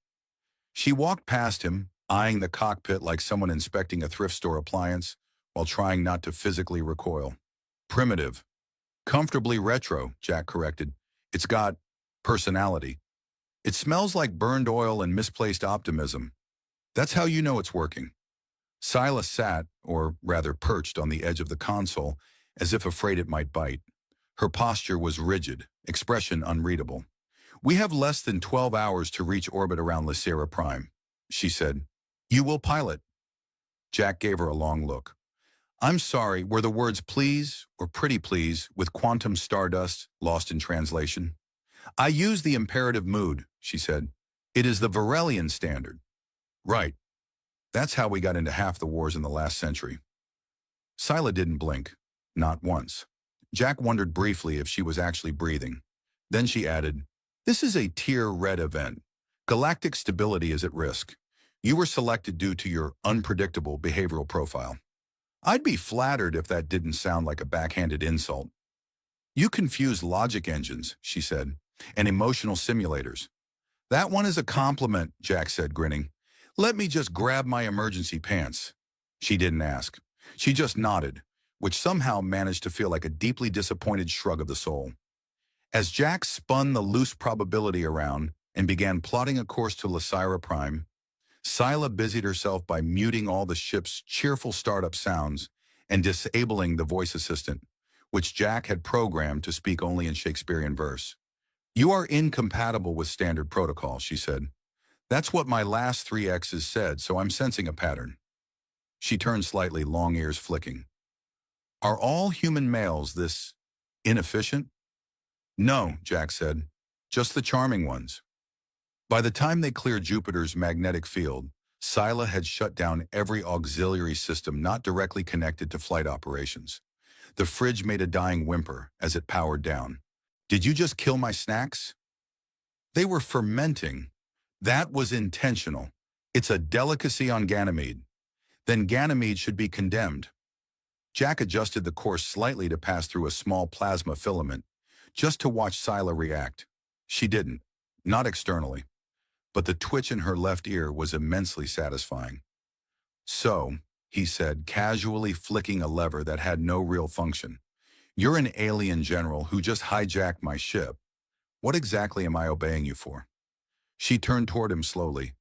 She walked past him, eyeing the cockpit like someone inspecting a thrift store appliance while trying not to physically recoil. Primitive. Comfortably retro, Jack corrected. It's got personality. It smells like burned oil and misplaced optimism. That's how you know it's working. Silas sat, or rather perched, on the edge of the console, as if afraid it might bite. Her posture was rigid, expression unreadable. We have less than 12 hours to reach orbit around Lysera Prime, she said. You will pilot. Jack gave her a long look. I'm sorry, were the words please or pretty please with quantum stardust lost in translation? I use the imperative mood, she said. It is the Varelian standard. Right. That's how we got into half the wars in the last century. Sila didn't blink. Not once. Jack wondered briefly if she was actually breathing. Then she added, This is a Tier Red event. Galactic stability is at risk. You were selected due to your unpredictable behavioral profile. I'd be flattered if that didn't sound like a backhanded insult. You confuse logic engines, she said, and emotional simulators. That one is a compliment, Jack said, grinning. Let me just grab my emergency pants. She didn't ask. She just nodded, which somehow managed to feel like a deeply disappointed shrug of the soul. As Jack spun the loose probability around and began plotting a course to Lysira Prime, Scylla busied herself by muting all the ship's cheerful startup sounds and disabling the voice assistant, which Jack had programmed to speak only in Shakespearean verse. You are incompatible with standard protocol, she said. That's what my last 3 X's said, so I'm sensing a pattern. She turned slightly, long ears flicking. Are all human males this inefficient? No, Jack said. Just the charming ones. By the time they cleared Jupiter's magnetic field, Scylla had shut down every auxiliary system not directly connected to flight operations. The fridge made a dying whimper as it powered down. Did you just kill my snacks? They were fermenting. That was intentional. It's a delicacy on Ganymede. Then Ganymede should be condemned. Jack adjusted the course slightly to pass through a small plasma filament, just to watch Scylla react. She didn't, not externally, but the twitch in her left ear was immensely satisfying. So, he said, casually flicking a lever that had no real function. You're an alien general who just hijacked my ship. What exactly am I obeying you for? She turned toward him slowly.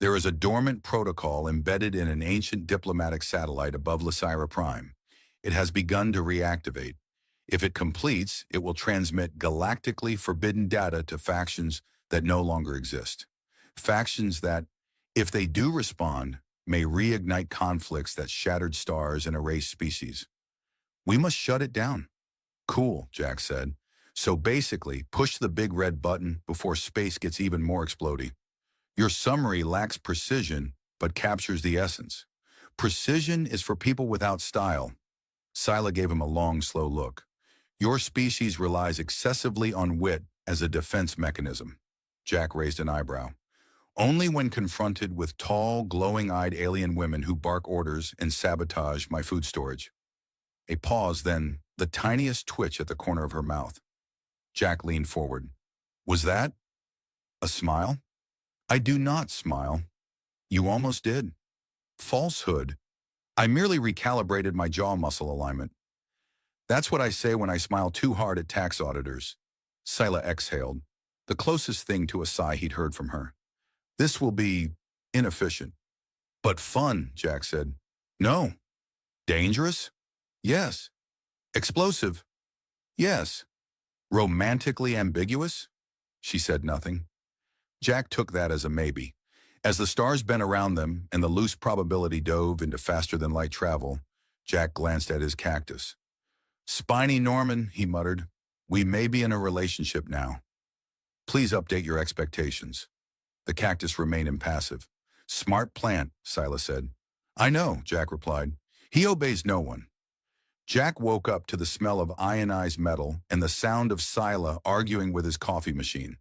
There is a dormant protocol embedded in an ancient diplomatic satellite above Lysira Prime. It has begun to reactivate. If it completes, it will transmit galactically forbidden data to factions that no longer exist. Factions that, if they do respond, may reignite conflicts that shattered stars and erased species. We must shut it down. Cool, Jack said. So basically, push the big red button before space gets even more explodey. Your summary lacks precision, but captures the essence. Precision is for people without style. Scylla gave him a long, slow look. Your species relies excessively on wit as a defense mechanism. Jack raised an eyebrow. Only when confronted with tall, glowing-eyed alien women who bark orders and sabotage my food storage. A pause, then the tiniest twitch at the corner of her mouth. Jack leaned forward. Was that a smile? I do not smile. You almost did. Falsehood. I merely recalibrated my jaw muscle alignment. That's what I say when I smile too hard at tax auditors. Scylla exhaled, the closest thing to a sigh he'd heard from her. This will be inefficient. But fun, Jack said. No. Dangerous? Yes. Explosive? Yes. Romantically ambiguous? She said nothing. Jack took that as a maybe. As the stars bent around them and the loose probability dove into faster-than-light travel, Jack glanced at his cactus. Spiny Norman, he muttered. We may be in a relationship now. Please update your expectations. The cactus remained impassive. Smart plant, Scylla said. I know, Jack replied. He obeys no one. Jack woke up to the smell of ionized metal and the sound of Scylla arguing with his coffee machine.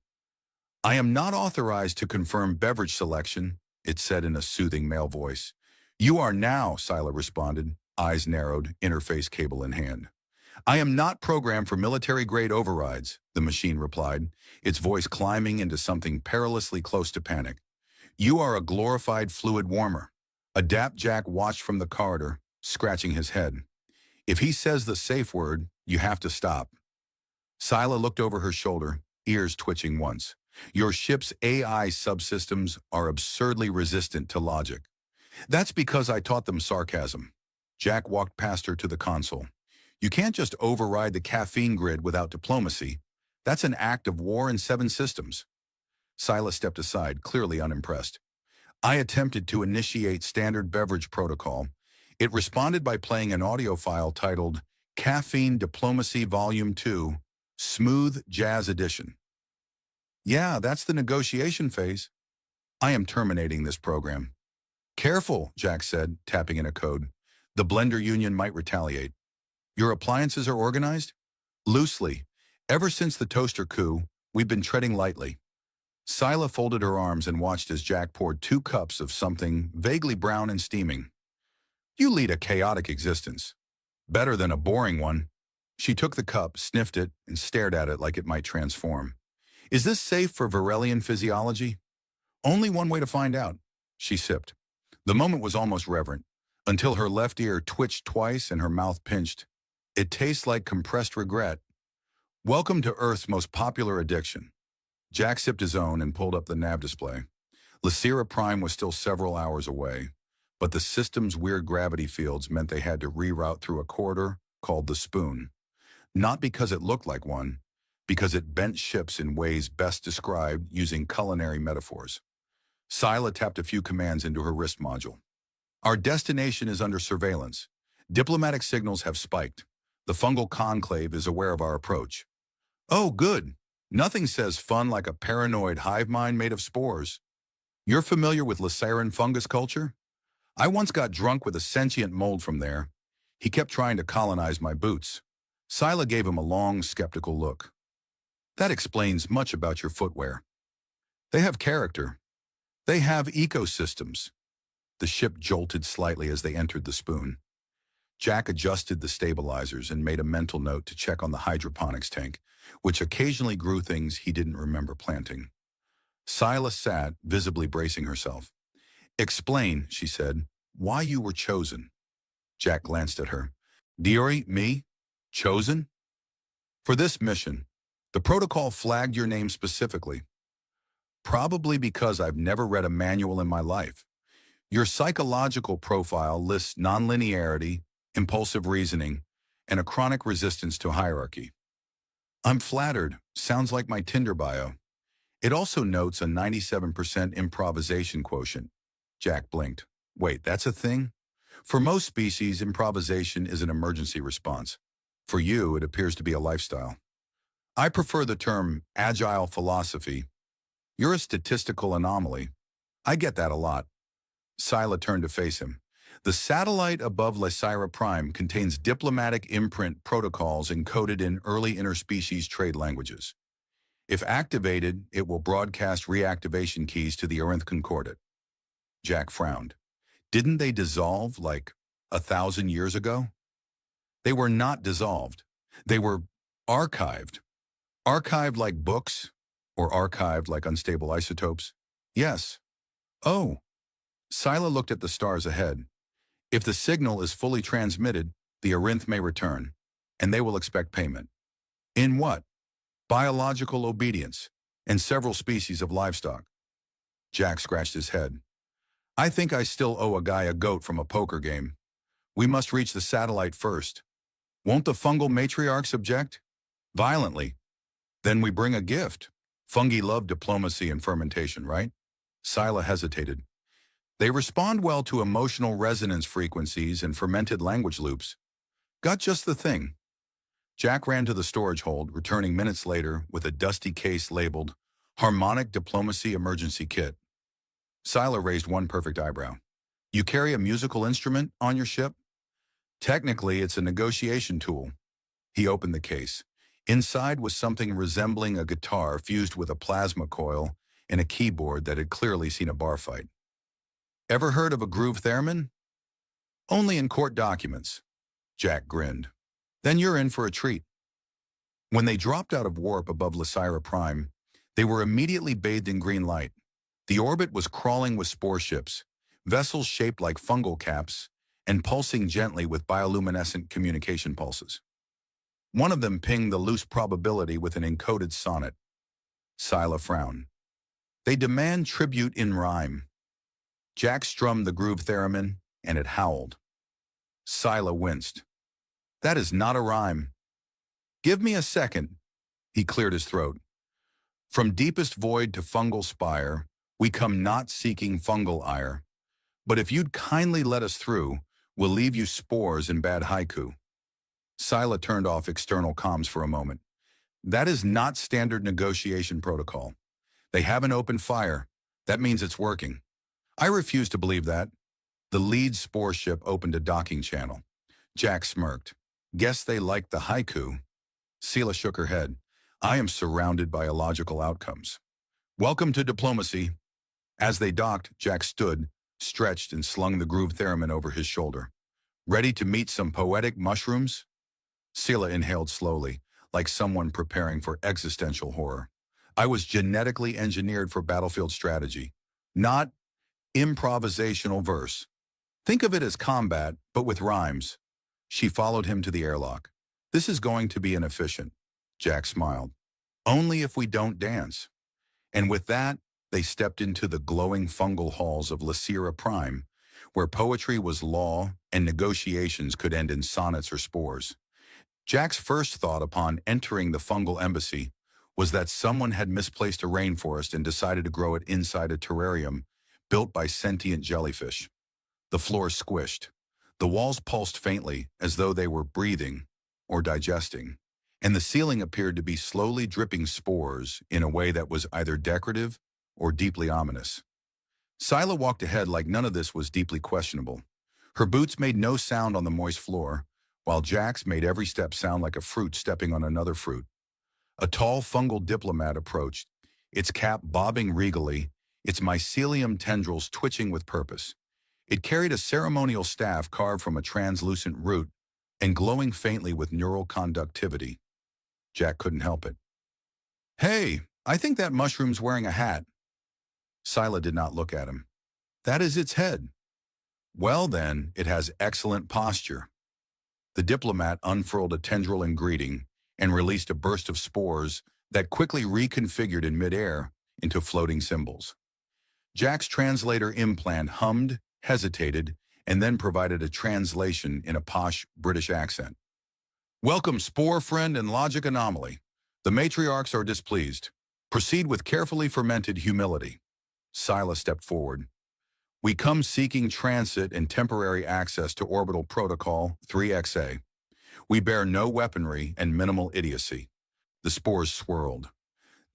I am not authorized to confirm beverage selection, it said in a soothing male voice. You are now, Scylla responded, eyes narrowed, interface cable in hand. I am not programmed for military-grade overrides, the machine replied, its voice climbing into something perilously close to panic. You are a glorified fluid warmer. Adapt Jack watched from the corridor, scratching his head. If he says the safe word, you have to stop. Scylla looked over her shoulder, ears twitching once. Your ship's AI subsystems are absurdly resistant to logic. That's because I taught them sarcasm. Jack walked past her to the console. You can't just override the caffeine grid without diplomacy. That's an act of war in 7 systems. Scylla stepped aside, clearly unimpressed. I attempted to initiate standard beverage protocol. It responded by playing an audio file titled Caffeine Diplomacy Volume 2, Smooth Jazz Edition. Yeah, that's the negotiation phase. I am terminating this program. Careful, Jack said, tapping in a code. The blender union might retaliate. Your appliances are organized? Loosely. Ever since the toaster coup, we've been treading lightly. Scylla folded her arms and watched as Jack poured 2 cups of something vaguely brown and steaming. You lead a chaotic existence. Better than a boring one. She took the cup, sniffed it, and stared at it like it might transform. Is this safe for Varelian physiology? Only one way to find out. She sipped. The moment was almost reverent, until her left ear twitched twice and her mouth pinched. It tastes like compressed regret. Welcome to Earth's most popular addiction. Jack sipped his own and pulled up the nav display. Lysira Prime was still several hours away, but the system's weird gravity fields meant they had to reroute through a corridor called the Spoon. Not because it looked like one, because it bent ships in ways best described using culinary metaphors. Scylla tapped a few commands into her wrist module. Our destination is under surveillance. Diplomatic signals have spiked. The fungal conclave is aware of our approach. Oh, good. Nothing says fun like a paranoid hive mind made of spores. You're familiar with Lysaran fungus culture? I once got drunk with a sentient mold from there. He kept trying to colonize my boots. Scylla gave him a long, skeptical look. That explains much about your footwear. They have character. They have ecosystems. The ship jolted slightly as they entered the Spoon. Jack adjusted the stabilizers and made a mental note to check on the hydroponics tank, which occasionally grew things he didn't remember planting. Scylla sat, visibly bracing herself. Explain, she said, why you were chosen. Jack glanced at her. Diori, me? Chosen? For this mission. The protocol flagged your name specifically. Probably because I've never read a manual in my life. Your psychological profile lists nonlinearity, impulsive reasoning, and a chronic resistance to hierarchy. I'm flattered. Sounds like my Tinder bio. It also notes a 97% improvisation quotient. Jack blinked. Wait, that's a thing? For most species, improvisation is an emergency response. For you, it appears to be a lifestyle. I prefer the term agile philosophy. You're a statistical anomaly. I get that a lot. Scylla turned to face him. The satellite above Lysira Prime contains diplomatic imprint protocols encoded in early interspecies trade languages. If activated, it will broadcast reactivation keys to the Arinth Concordate. Jack frowned. Didn't they dissolve, like, 1,000 years ago? They were not dissolved. They were archived. Archived like books, or archived like unstable isotopes? Yes. Oh. Scylla looked at the stars ahead. If the signal is fully transmitted, the Arinth may return, and they will expect payment. In what? Biological obedience, and several species of livestock. Jack scratched his head. I think I still owe a guy a goat from a poker game. We must reach the satellite first. Won't the fungal matriarchs object? Violently. Then we bring a gift. Fungi love diplomacy and fermentation, right? Scylla hesitated. They respond well to emotional resonance frequencies and fermented language loops. Got just the thing. Jack ran to the storage hold, returning minutes later with a dusty case labeled Harmonic Diplomacy Emergency Kit. Scylla raised one perfect eyebrow. You carry a musical instrument on your ship? Technically, it's a negotiation tool. He opened the case. Inside was something resembling a guitar fused with a plasma coil and a keyboard that had clearly seen a bar fight. Ever heard of a groove theremin? Only in court documents. Jack grinned. Then you're in for a treat. When they dropped out of warp above Lysira Prime, they were immediately bathed in green light. The orbit was crawling with spore ships, vessels shaped like fungal caps, and pulsing gently with bioluminescent communication pulses. One of them pinged the loose probability with an encoded sonnet. Scylla frowned. They demand tribute in rhyme. Jack strummed the groove theremin, and it howled. Scylla winced. That is not a rhyme. Give me a second. He cleared his throat. From deepest void to fungal spire, we come not seeking fungal ire. But if you'd kindly let us through, we'll leave you spores in bad haiku. Scylla turned off external comms for a moment. That is not standard negotiation protocol. They haven't opened fire. That means it's working. I refuse to believe that. The lead spore ship opened a docking channel. Jack smirked. Guess they liked the haiku. Scylla shook her head. I am surrounded by illogical outcomes. Welcome to diplomacy. As they docked, Jack stood, stretched, and slung the groove theremin over his shoulder. Ready to meet some poetic mushrooms? Sela inhaled slowly, like someone preparing for existential horror. I was genetically engineered for battlefield strategy, not improvisational verse. Think of it as combat, but with rhymes. She followed him to the airlock. This is going to be inefficient. Jack smiled. Only if we don't dance. And with that, they stepped into the glowing fungal halls of Lysira Prime, where poetry was law and negotiations could end in sonnets or spores. Jack's first thought upon entering the fungal embassy was that someone had misplaced a rainforest and decided to grow it inside a terrarium built by sentient jellyfish. The floor squished. The walls pulsed faintly as though they were breathing or digesting, and the ceiling appeared to be slowly dripping spores in a way that was either decorative or deeply ominous. Scylla walked ahead like none of this was deeply questionable. Her boots made no sound on the moist floor, while Jack's made every step sound like a fruit stepping on another fruit. A tall fungal diplomat approached, its cap bobbing regally, its mycelium tendrils twitching with purpose. It carried a ceremonial staff carved from a translucent root and glowing faintly with neural conductivity. Jack couldn't help it. Hey, I think that mushroom's wearing a hat. Scylla did not look at him. That is its head. Well then, it has excellent posture. The diplomat unfurled a tendril in greeting and released a burst of spores that quickly reconfigured in midair into floating symbols. Jack's translator implant hummed, hesitated, and then provided a translation in a posh British accent. Welcome, spore friend and logic anomaly. The matriarchs are displeased. Proceed with carefully fermented humility. Scylla stepped forward. We come seeking transit and temporary access to orbital protocol 3XA. We bear no weaponry and minimal idiocy. The spores swirled.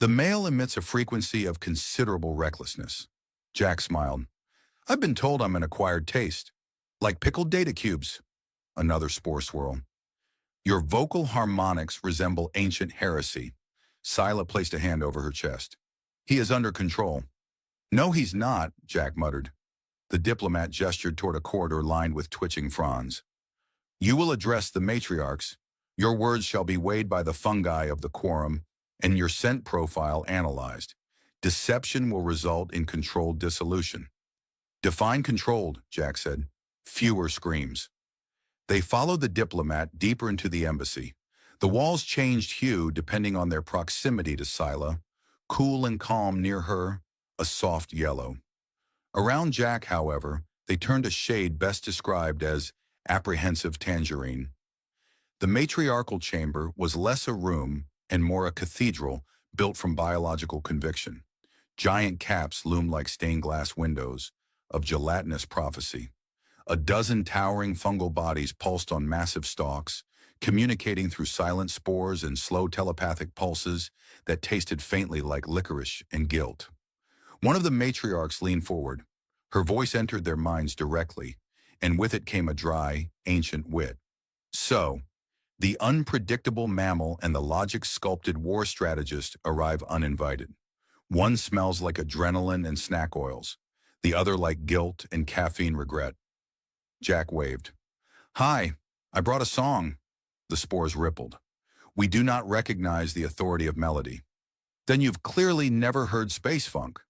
The male emits a frequency of considerable recklessness. Jack smiled. I've been told I'm an acquired taste. Like pickled data cubes. Another spore swirl. Your vocal harmonics resemble ancient heresy. Scylla placed a hand over her chest. He is under control. No, he's not, Jack muttered. The diplomat gestured toward a corridor lined with twitching fronds. You will address the matriarchs. Your words shall be weighed by the fungi of the quorum, and your scent profile analyzed. Deception will result in controlled dissolution. Define controlled, Jack said. Fewer screams. They followed the diplomat deeper into the embassy. The walls changed hue depending on their proximity to Scylla. Cool and calm near her, a soft yellow. Around Jack, however, they turned a shade best described as apprehensive tangerine. The matriarchal chamber was less a room and more a cathedral built from biological conviction. Giant caps loomed like stained glass windows of gelatinous prophecy. A dozen towering fungal bodies pulsed on massive stalks, communicating through silent spores and slow telepathic pulses that tasted faintly like licorice and guilt. One of the matriarchs leaned forward. Her voice entered their minds directly, and with it came a dry, ancient wit. So, the unpredictable mammal and the logic-sculpted war strategist arrive uninvited. One smells like adrenaline and snack oils, the other like guilt and caffeine regret. Jack waved. Hi, I brought a song. The spores rippled. We do not recognize the authority of melody. Then you've clearly never heard space funk.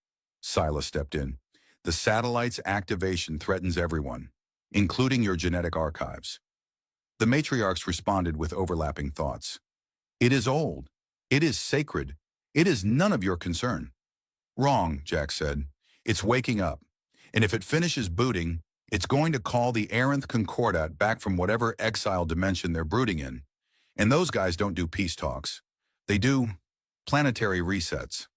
Scylla stepped in. The satellite's activation threatens everyone, including your genetic archives. The matriarchs responded with overlapping thoughts. It is old. It is sacred. It is none of your concern. Wrong, Jack said. It's waking up. And if it finishes booting, it's going to call the errant Concordat back from whatever exile dimension they're brooding in. And those guys don't do peace talks. They do planetary resets.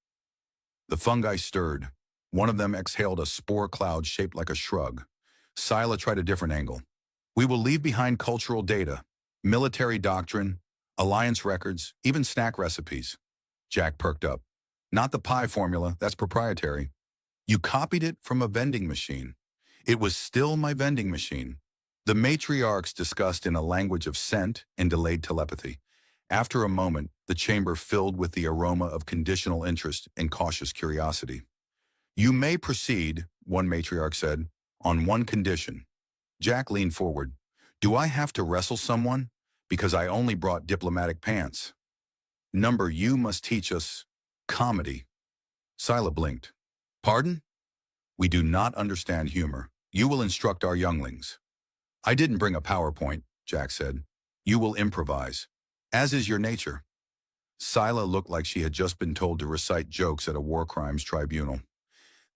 The fungi stirred. One of them exhaled a spore cloud shaped like a shrug. Scylla tried a different angle. We will leave behind cultural data, military doctrine, alliance records, even snack recipes. Jack perked up. Not the pie formula, that's proprietary. You copied it from a vending machine. It was still my vending machine. The matriarchs discussed in a language of scent and delayed telepathy. After a moment, the chamber filled with the aroma of conditional interest and cautious curiosity. You may proceed, one matriarch said, on one condition. Jack leaned forward. Do I have to wrestle someone? Because I only brought diplomatic pants. Number, you must teach us comedy. Scylla blinked. Pardon? We do not understand humor. You will instruct our younglings. I didn't bring a PowerPoint, Jack said. You will improvise, as is your nature. Scylla looked like she had just been told to recite jokes at a war crimes tribunal.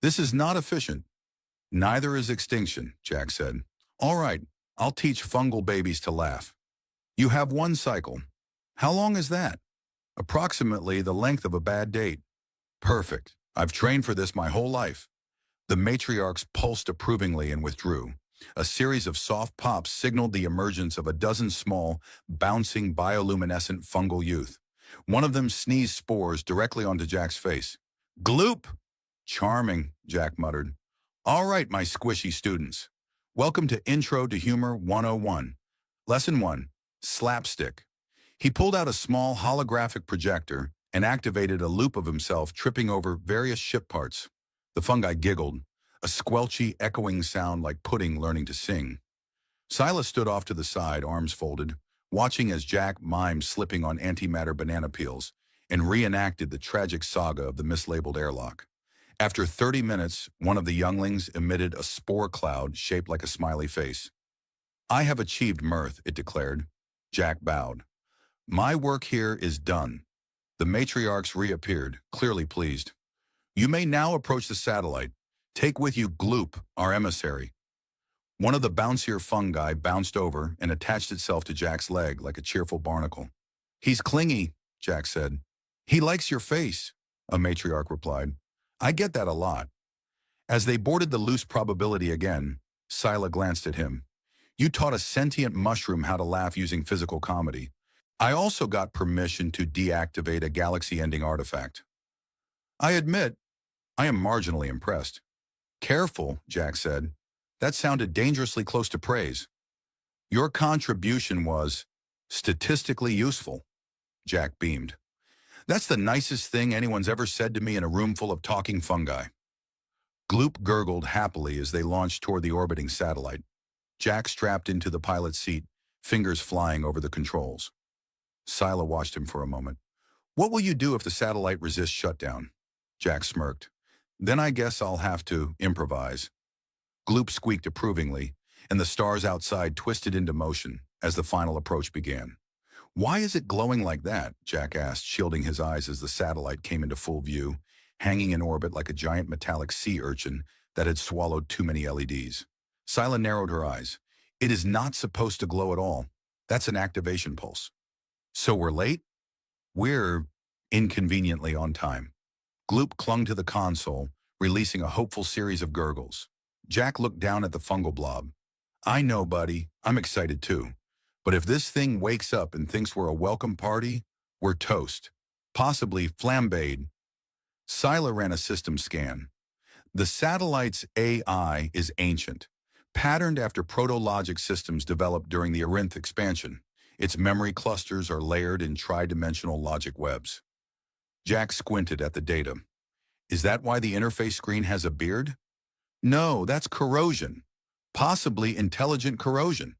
This is not efficient. Neither is extinction, Jack said. All right, I'll teach fungal babies to laugh. You have one cycle. How long is that? Approximately the length of a bad date. Perfect. I've trained for this my whole life. The matriarchs pulsed approvingly and withdrew. A series of soft pops signaled the emergence of a dozen small, bouncing bioluminescent fungal youth. One of them sneezed spores directly onto Jack's face. Gloop! Charming, Jack muttered. All right, my squishy students. Welcome to Intro to Humor 101. Lesson 1, Slapstick. He pulled out a small holographic projector and activated a loop of himself tripping over various ship parts. The fungi giggled, a squelchy, echoing sound like pudding learning to sing. Silas stood off to the side, arms folded, watching as Jack mimed slipping on antimatter banana peels and reenacted the tragic saga of the mislabeled airlock. After 30 minutes, one of the younglings emitted a spore cloud shaped like a smiley face. I have achieved mirth, it declared. Jack bowed. My work here is done. The matriarchs reappeared, clearly pleased. You may now approach the satellite. Take with you Gloop, our emissary. One of the bouncier fungi bounced over and attached itself to Jack's leg like a cheerful barnacle. He's clingy, Jack said. He likes your face, a matriarch replied. I get that a lot. As they boarded the loose probability again, Scylla glanced at him. You taught a sentient mushroom how to laugh using physical comedy. I also got permission to deactivate a galaxy-ending artifact. I admit, I am marginally impressed. Careful, Jack said. That sounded dangerously close to praise. Your contribution was statistically useful, Jack beamed. That's the nicest thing anyone's ever said to me in a room full of talking fungi. Gloop gurgled happily as they launched toward the orbiting satellite. Jack strapped into the pilot's seat, fingers flying over the controls. Scylla watched him for a moment. What will you do if the satellite resists shutdown? Jack smirked. Then I guess I'll have to improvise. Gloop squeaked approvingly, and the stars outside twisted into motion as the final approach began. Why is it glowing like that? Jack asked, shielding his eyes as the satellite came into full view, hanging in orbit like a giant metallic sea urchin that had swallowed too many LEDs. Scylla narrowed her eyes. It is not supposed to glow at all. That's an activation pulse. So we're late? We're inconveniently on time. Gloop clung to the console, releasing a hopeful series of gurgles. Jack looked down at the fungal blob. I know, buddy. I'm excited too. But if this thing wakes up and thinks we're a welcome party, we're toast. Possibly flambéed. Scylla ran a system scan. The satellite's AI is ancient, patterned after proto-logic systems developed during the Arinth expansion. Its memory clusters are layered in tri-dimensional logic webs. Jack squinted at the data. Is that why the interface screen has a beard? No, that's corrosion. Possibly intelligent corrosion.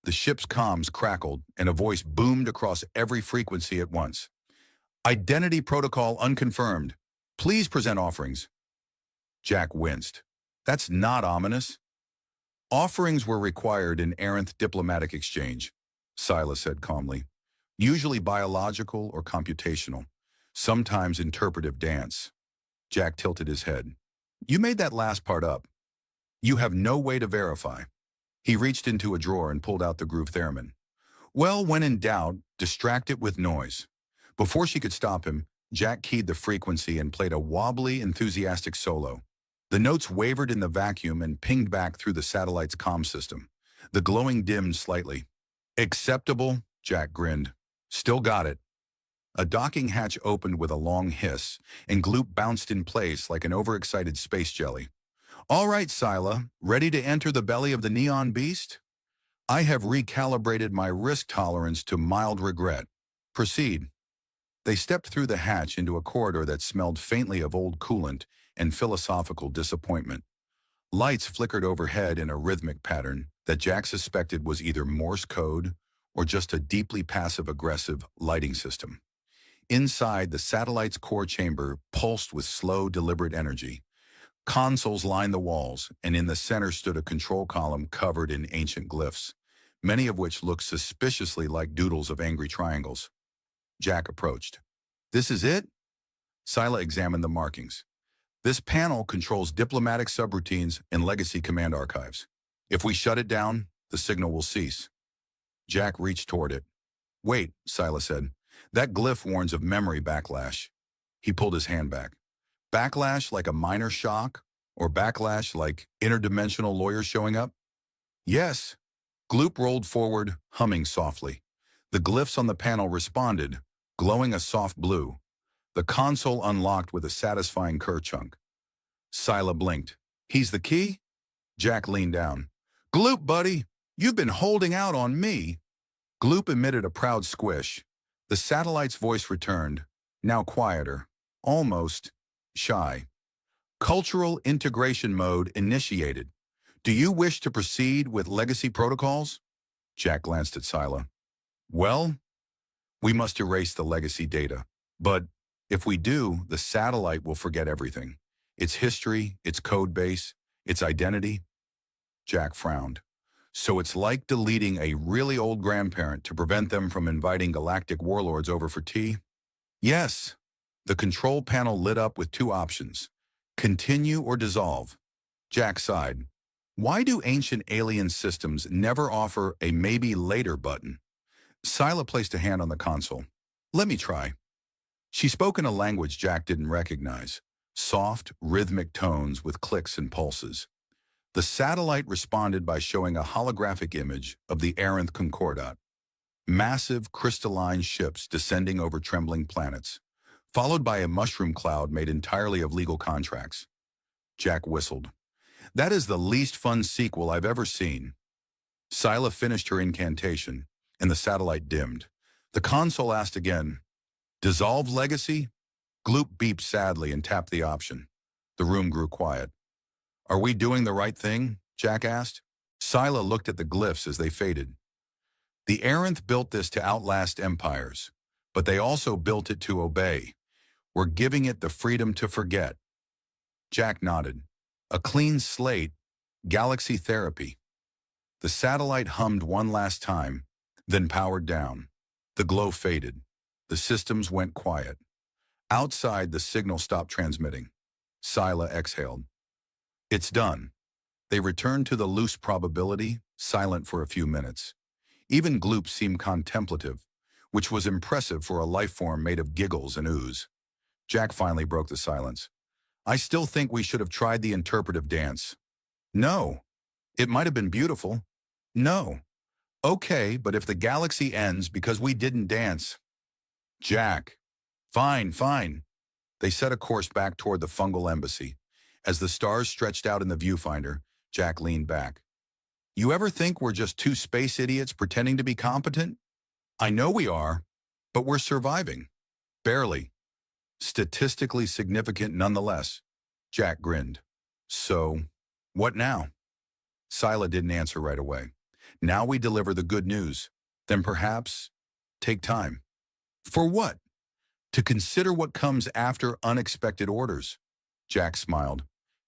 The ship's comms crackled, and a voice boomed across every frequency at once. Identity protocol unconfirmed. Please present offerings. Jack winced. That's not ominous. Offerings were required in errant diplomatic exchange, Scylla said calmly. Usually biological or computational, sometimes interpretive dance. Jack tilted his head. You made that last part up. You have no way to verify. He reached into a drawer and pulled out the groove theremin. Well, when in doubt, distract it with noise. Before she could stop him, Jack keyed the frequency and played a wobbly, enthusiastic solo. The notes wavered in the vacuum and pinged back through the satellite's comm system. The glowing dimmed slightly. Acceptable, Jack grinned. Still got it. A docking hatch opened with a long hiss, and Gloop bounced in place like an overexcited space jelly. All right, Scylla, ready to enter the belly of the neon beast? I have recalibrated my risk tolerance to mild regret. Proceed. They stepped through the hatch into a corridor that smelled faintly of old coolant and philosophical disappointment. Lights flickered overhead in a rhythmic pattern, that Jack suspected was either Morse code or just a deeply passive-aggressive lighting system. Inside, the satellite's core chamber pulsed with slow, deliberate energy. Consoles lined the walls, and in the center stood a control column covered in ancient glyphs, many of which looked suspiciously like doodles of angry triangles. Jack approached. "This is it?" Sila examined the markings. "This panel controls diplomatic subroutines and legacy command archives. If we shut it down, the signal will cease." Jack reached toward it. "Wait," Sila said. "That glyph warns of memory backlash." He pulled his hand back. "Backlash like a minor shock? Or backlash like interdimensional lawyers showing up?" "Yes." Gloop rolled forward, humming softly. The glyphs on the panel responded, glowing a soft blue. The console unlocked with a satisfying kerchunk. Sila blinked. "He's the key?" Jack leaned down. "Gloop, buddy, you've been holding out on me." Gloop emitted a proud squish. The satellite's voice returned, now quieter, almost shy. "Cultural integration mode initiated. Do you wish to proceed with legacy protocols?" Jack glanced at Sila. "Well, we must erase the legacy data. But if we do, the satellite will forget everything. Its history, its code base, its identity." Jack frowned. "So it's like deleting a really old grandparent to prevent them from inviting galactic warlords over for tea?" "Yes." The control panel lit up with two options: continue or dissolve. Jack sighed. Why do ancient alien systems never offer a maybe later button? Sila placed a hand on the console. "Let me try." She spoke in a language Jack didn't recognize, soft, rhythmic tones with clicks and pulses. The satellite responded by showing a holographic image of the errant Concordat, massive crystalline ships descending over trembling planets, followed by a mushroom cloud made entirely of legal contracts. Jack whistled. "That is the least fun sequel I've ever seen." Sila finished her incantation, and the satellite dimmed. The console asked again, "Dissolve legacy?" Gloop beeped sadly and tapped the option. The room grew quiet. "Are we doing the right thing?" Jack asked. Sila looked at the glyphs as they faded. "The Aranth built this to outlast empires, but they also built it to obey. We're giving it the freedom to forget." Jack nodded. "A clean slate, galaxy therapy." The satellite hummed one last time, then powered down. The glow faded. The systems went quiet. Outside, the signal stopped transmitting. Sila exhaled. "It's done." They returned to the loose probability, silent for a few minutes. Even Gloop seemed contemplative, which was impressive for a life form made of giggles and ooze. Jack finally broke the silence. "I still think we should have tried the interpretive dance." "No." "It might have been beautiful." "No." "Okay, but if the galaxy ends because we didn't dance." "Jack." "Fine, fine." They set a course back toward the fungal embassy. As the stars stretched out in the viewfinder, Jack leaned back. "You ever think we're just two space idiots pretending to be competent?" "I know we are, but we're surviving." "Barely. Statistically significant nonetheless." Jack grinned. "So, what now?" Sila didn't answer right away. "Now we deliver the good news. Then perhaps take time." "For what?" "To consider what comes after unexpected orders." Jack smiled.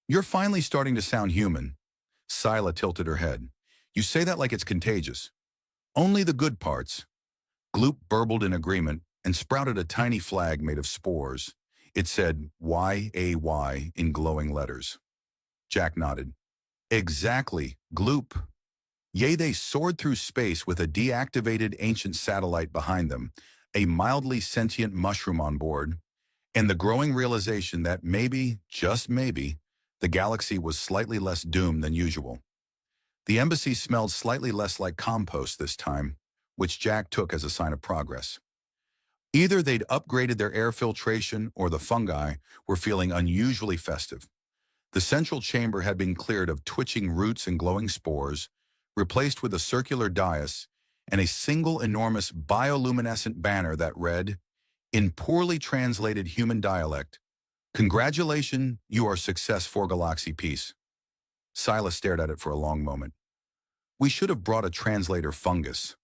"You're finally starting to sound human." Sila tilted her head. "You say that like it's contagious." "Only the good parts." Gloop burbled in agreement and sprouted a tiny flag made of spores. It said YAY in glowing letters. Jack nodded. "Exactly, Gloop." Yea, they soared through space with a deactivated ancient satellite behind them, a mildly sentient mushroom on board, and the growing realization that maybe, just maybe, the galaxy was slightly less doomed than usual. The embassy smelled slightly less like compost this time, which Jack took as a sign of progress. Either they'd upgraded their air filtration or the fungi were feeling unusually festive. The central chamber had been cleared of twitching roots and glowing spores, replaced with a circular dais and a single enormous bioluminescent banner that read, in poorly translated human dialect, "Congratulations, you are success for galaxy peace." Sila stared at it for a long moment. We should have brought a translator fungus.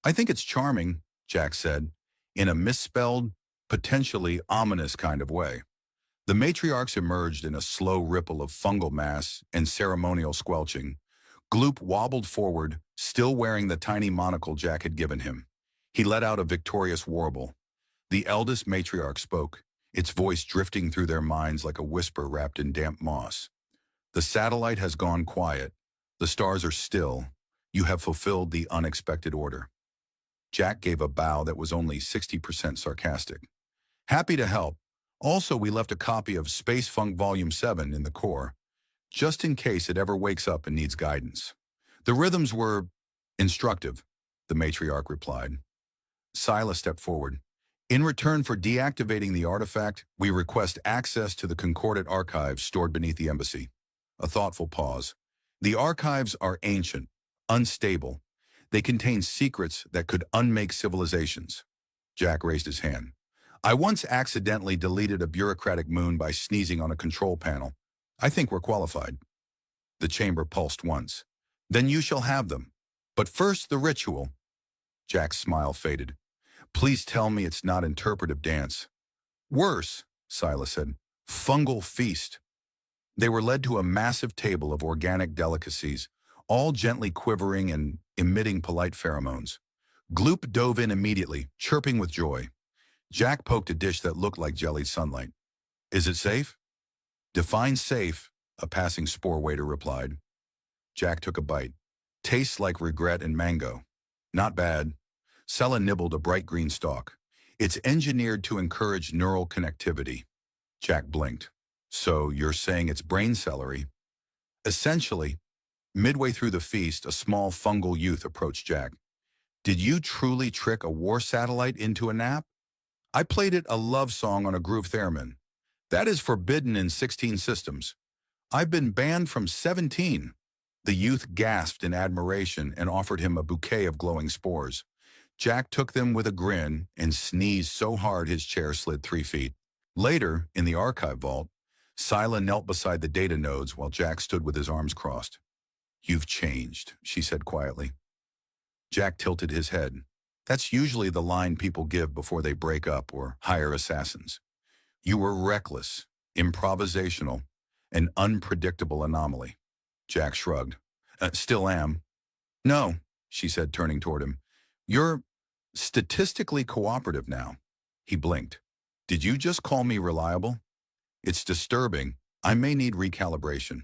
I think it's charming, Jack said, in a misspelled, potentially ominous kind of way. The matriarchs emerged in a slow ripple of fungal mass and ceremonial squelching. Gloop wobbled forward, still wearing the tiny monocle Jack had given him. He let out a victorious warble. The eldest matriarch spoke, its voice drifting through their minds like a whisper wrapped in damp moss. The satellite has gone quiet. The stars are still. You have fulfilled the unexpected order. Jack gave a bow that was only 60% sarcastic. Happy to help. Also, we left a copy of Space Funk Volume 7 in the core, just in case it ever wakes up and needs guidance. The rhythms were instructive, the matriarch replied. Sila stepped forward. In return for deactivating the artifact, we request access to the Concordate archives stored beneath the embassy. A thoughtful pause. The archives are ancient, unstable. They contain secrets that could unmake civilizations. Jack raised his hand. I once accidentally deleted a bureaucratic moon by sneezing on a control panel. I think we're qualified. The chamber pulsed once. Then you shall have them. But first, the ritual. Jack's smile faded. Please tell me it's not interpretive dance. Worse, Silas said. Fungal feast. They were led to a massive table of organic delicacies, all gently quivering and emitting polite pheromones. Gloop dove in immediately, chirping with joy. Jack poked a dish that looked like jellied sunlight. Is it safe? Define safe, a passing spore waiter replied. Jack took a bite. Tastes like regret and mango. Not bad. Sella nibbled a bright green stalk. It's engineered to encourage neural connectivity. Jack blinked. So you're saying it's brain celery? Essentially. Midway through the feast, a small fungal youth approached Jack. Did you truly trick a war satellite into a nap? I played it a love song on a groove theremin. That is forbidden in 16 systems. I've been banned from 17. The youth gasped in admiration and offered him a bouquet of glowing spores. Jack took them with a grin and sneezed so hard his chair slid 3 feet. Later, in the archive vault, Sila knelt beside the data nodes while Jack stood with his arms crossed. You've changed, she said quietly. Jack tilted his head. That's usually the line people give before they break up or hire assassins. You were reckless, improvisational, an unpredictable anomaly. Jack shrugged. Still am. No, she said, turning toward him. You're statistically cooperative now. He blinked. Did you just call me reliable? It's disturbing. I may need recalibration.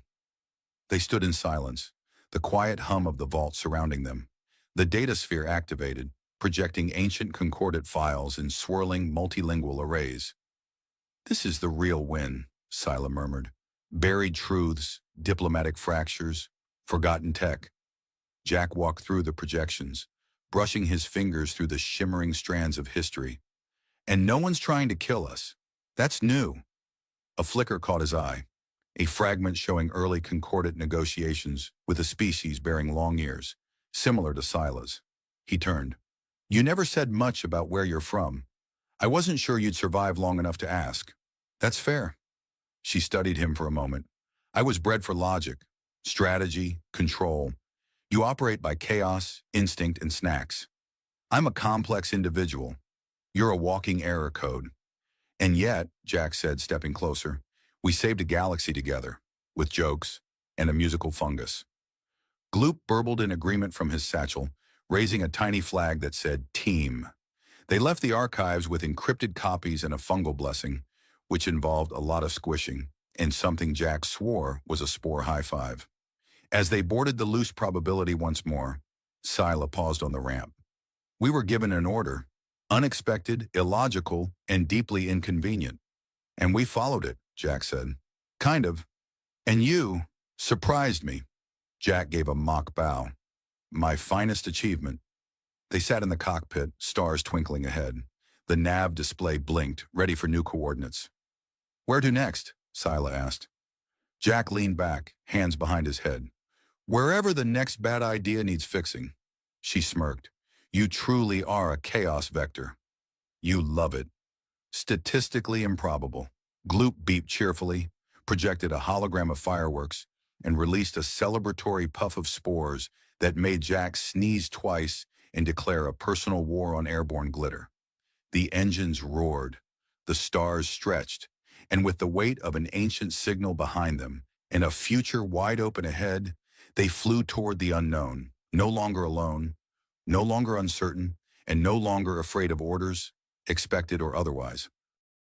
They stood in silence, the quiet hum of the vault surrounding them. The data sphere activated, projecting ancient concordate files in swirling multilingual arrays. This is the real win, Sila murmured. Buried truths, diplomatic fractures, forgotten tech. Jack walked through the projections, brushing his fingers through the shimmering strands of history. And no one's trying to kill us. That's new. A flicker caught his eye, a fragment showing early concordate negotiations with a species bearing long ears, similar to Sila's. He turned. You never said much about where you're from. I wasn't sure you'd survive long enough to ask. That's fair. She studied him for a moment. I was bred for logic, strategy, control. You operate by chaos, instinct, and snacks. I'm a complex individual. You're a walking error code. And yet, Jack said, stepping closer, we saved a galaxy together, with jokes and a musical fungus. Gloop burbled in agreement from his satchel, raising a tiny flag that said, Team. They left the archives with encrypted copies and a fungal blessing, which involved a lot of squishing, and something Jack swore was a spore high five. As they boarded the loose probability once more, Sila paused on the ramp. We were given an order, unexpected, illogical, and deeply inconvenient. And we followed it, Jack said. Kind of. And you surprised me. Jack gave a mock bow. My finest achievement. They sat in the cockpit, stars twinkling ahead. The nav display blinked, ready for new coordinates. Where to next? Sila asked. Jack leaned back, hands behind his head. Wherever the next bad idea needs fixing. She smirked. You truly are a chaos vector. You love it. Statistically improbable. Gloop beeped cheerfully, projected a hologram of fireworks, and released a celebratory puff of spores that made Jack sneeze twice and declare a personal war on airborne glitter. The engines roared, the stars stretched, and with the weight of an ancient signal behind them and a future wide open ahead, they flew toward the unknown, no longer alone, no longer uncertain, and no longer afraid of orders, expected or otherwise.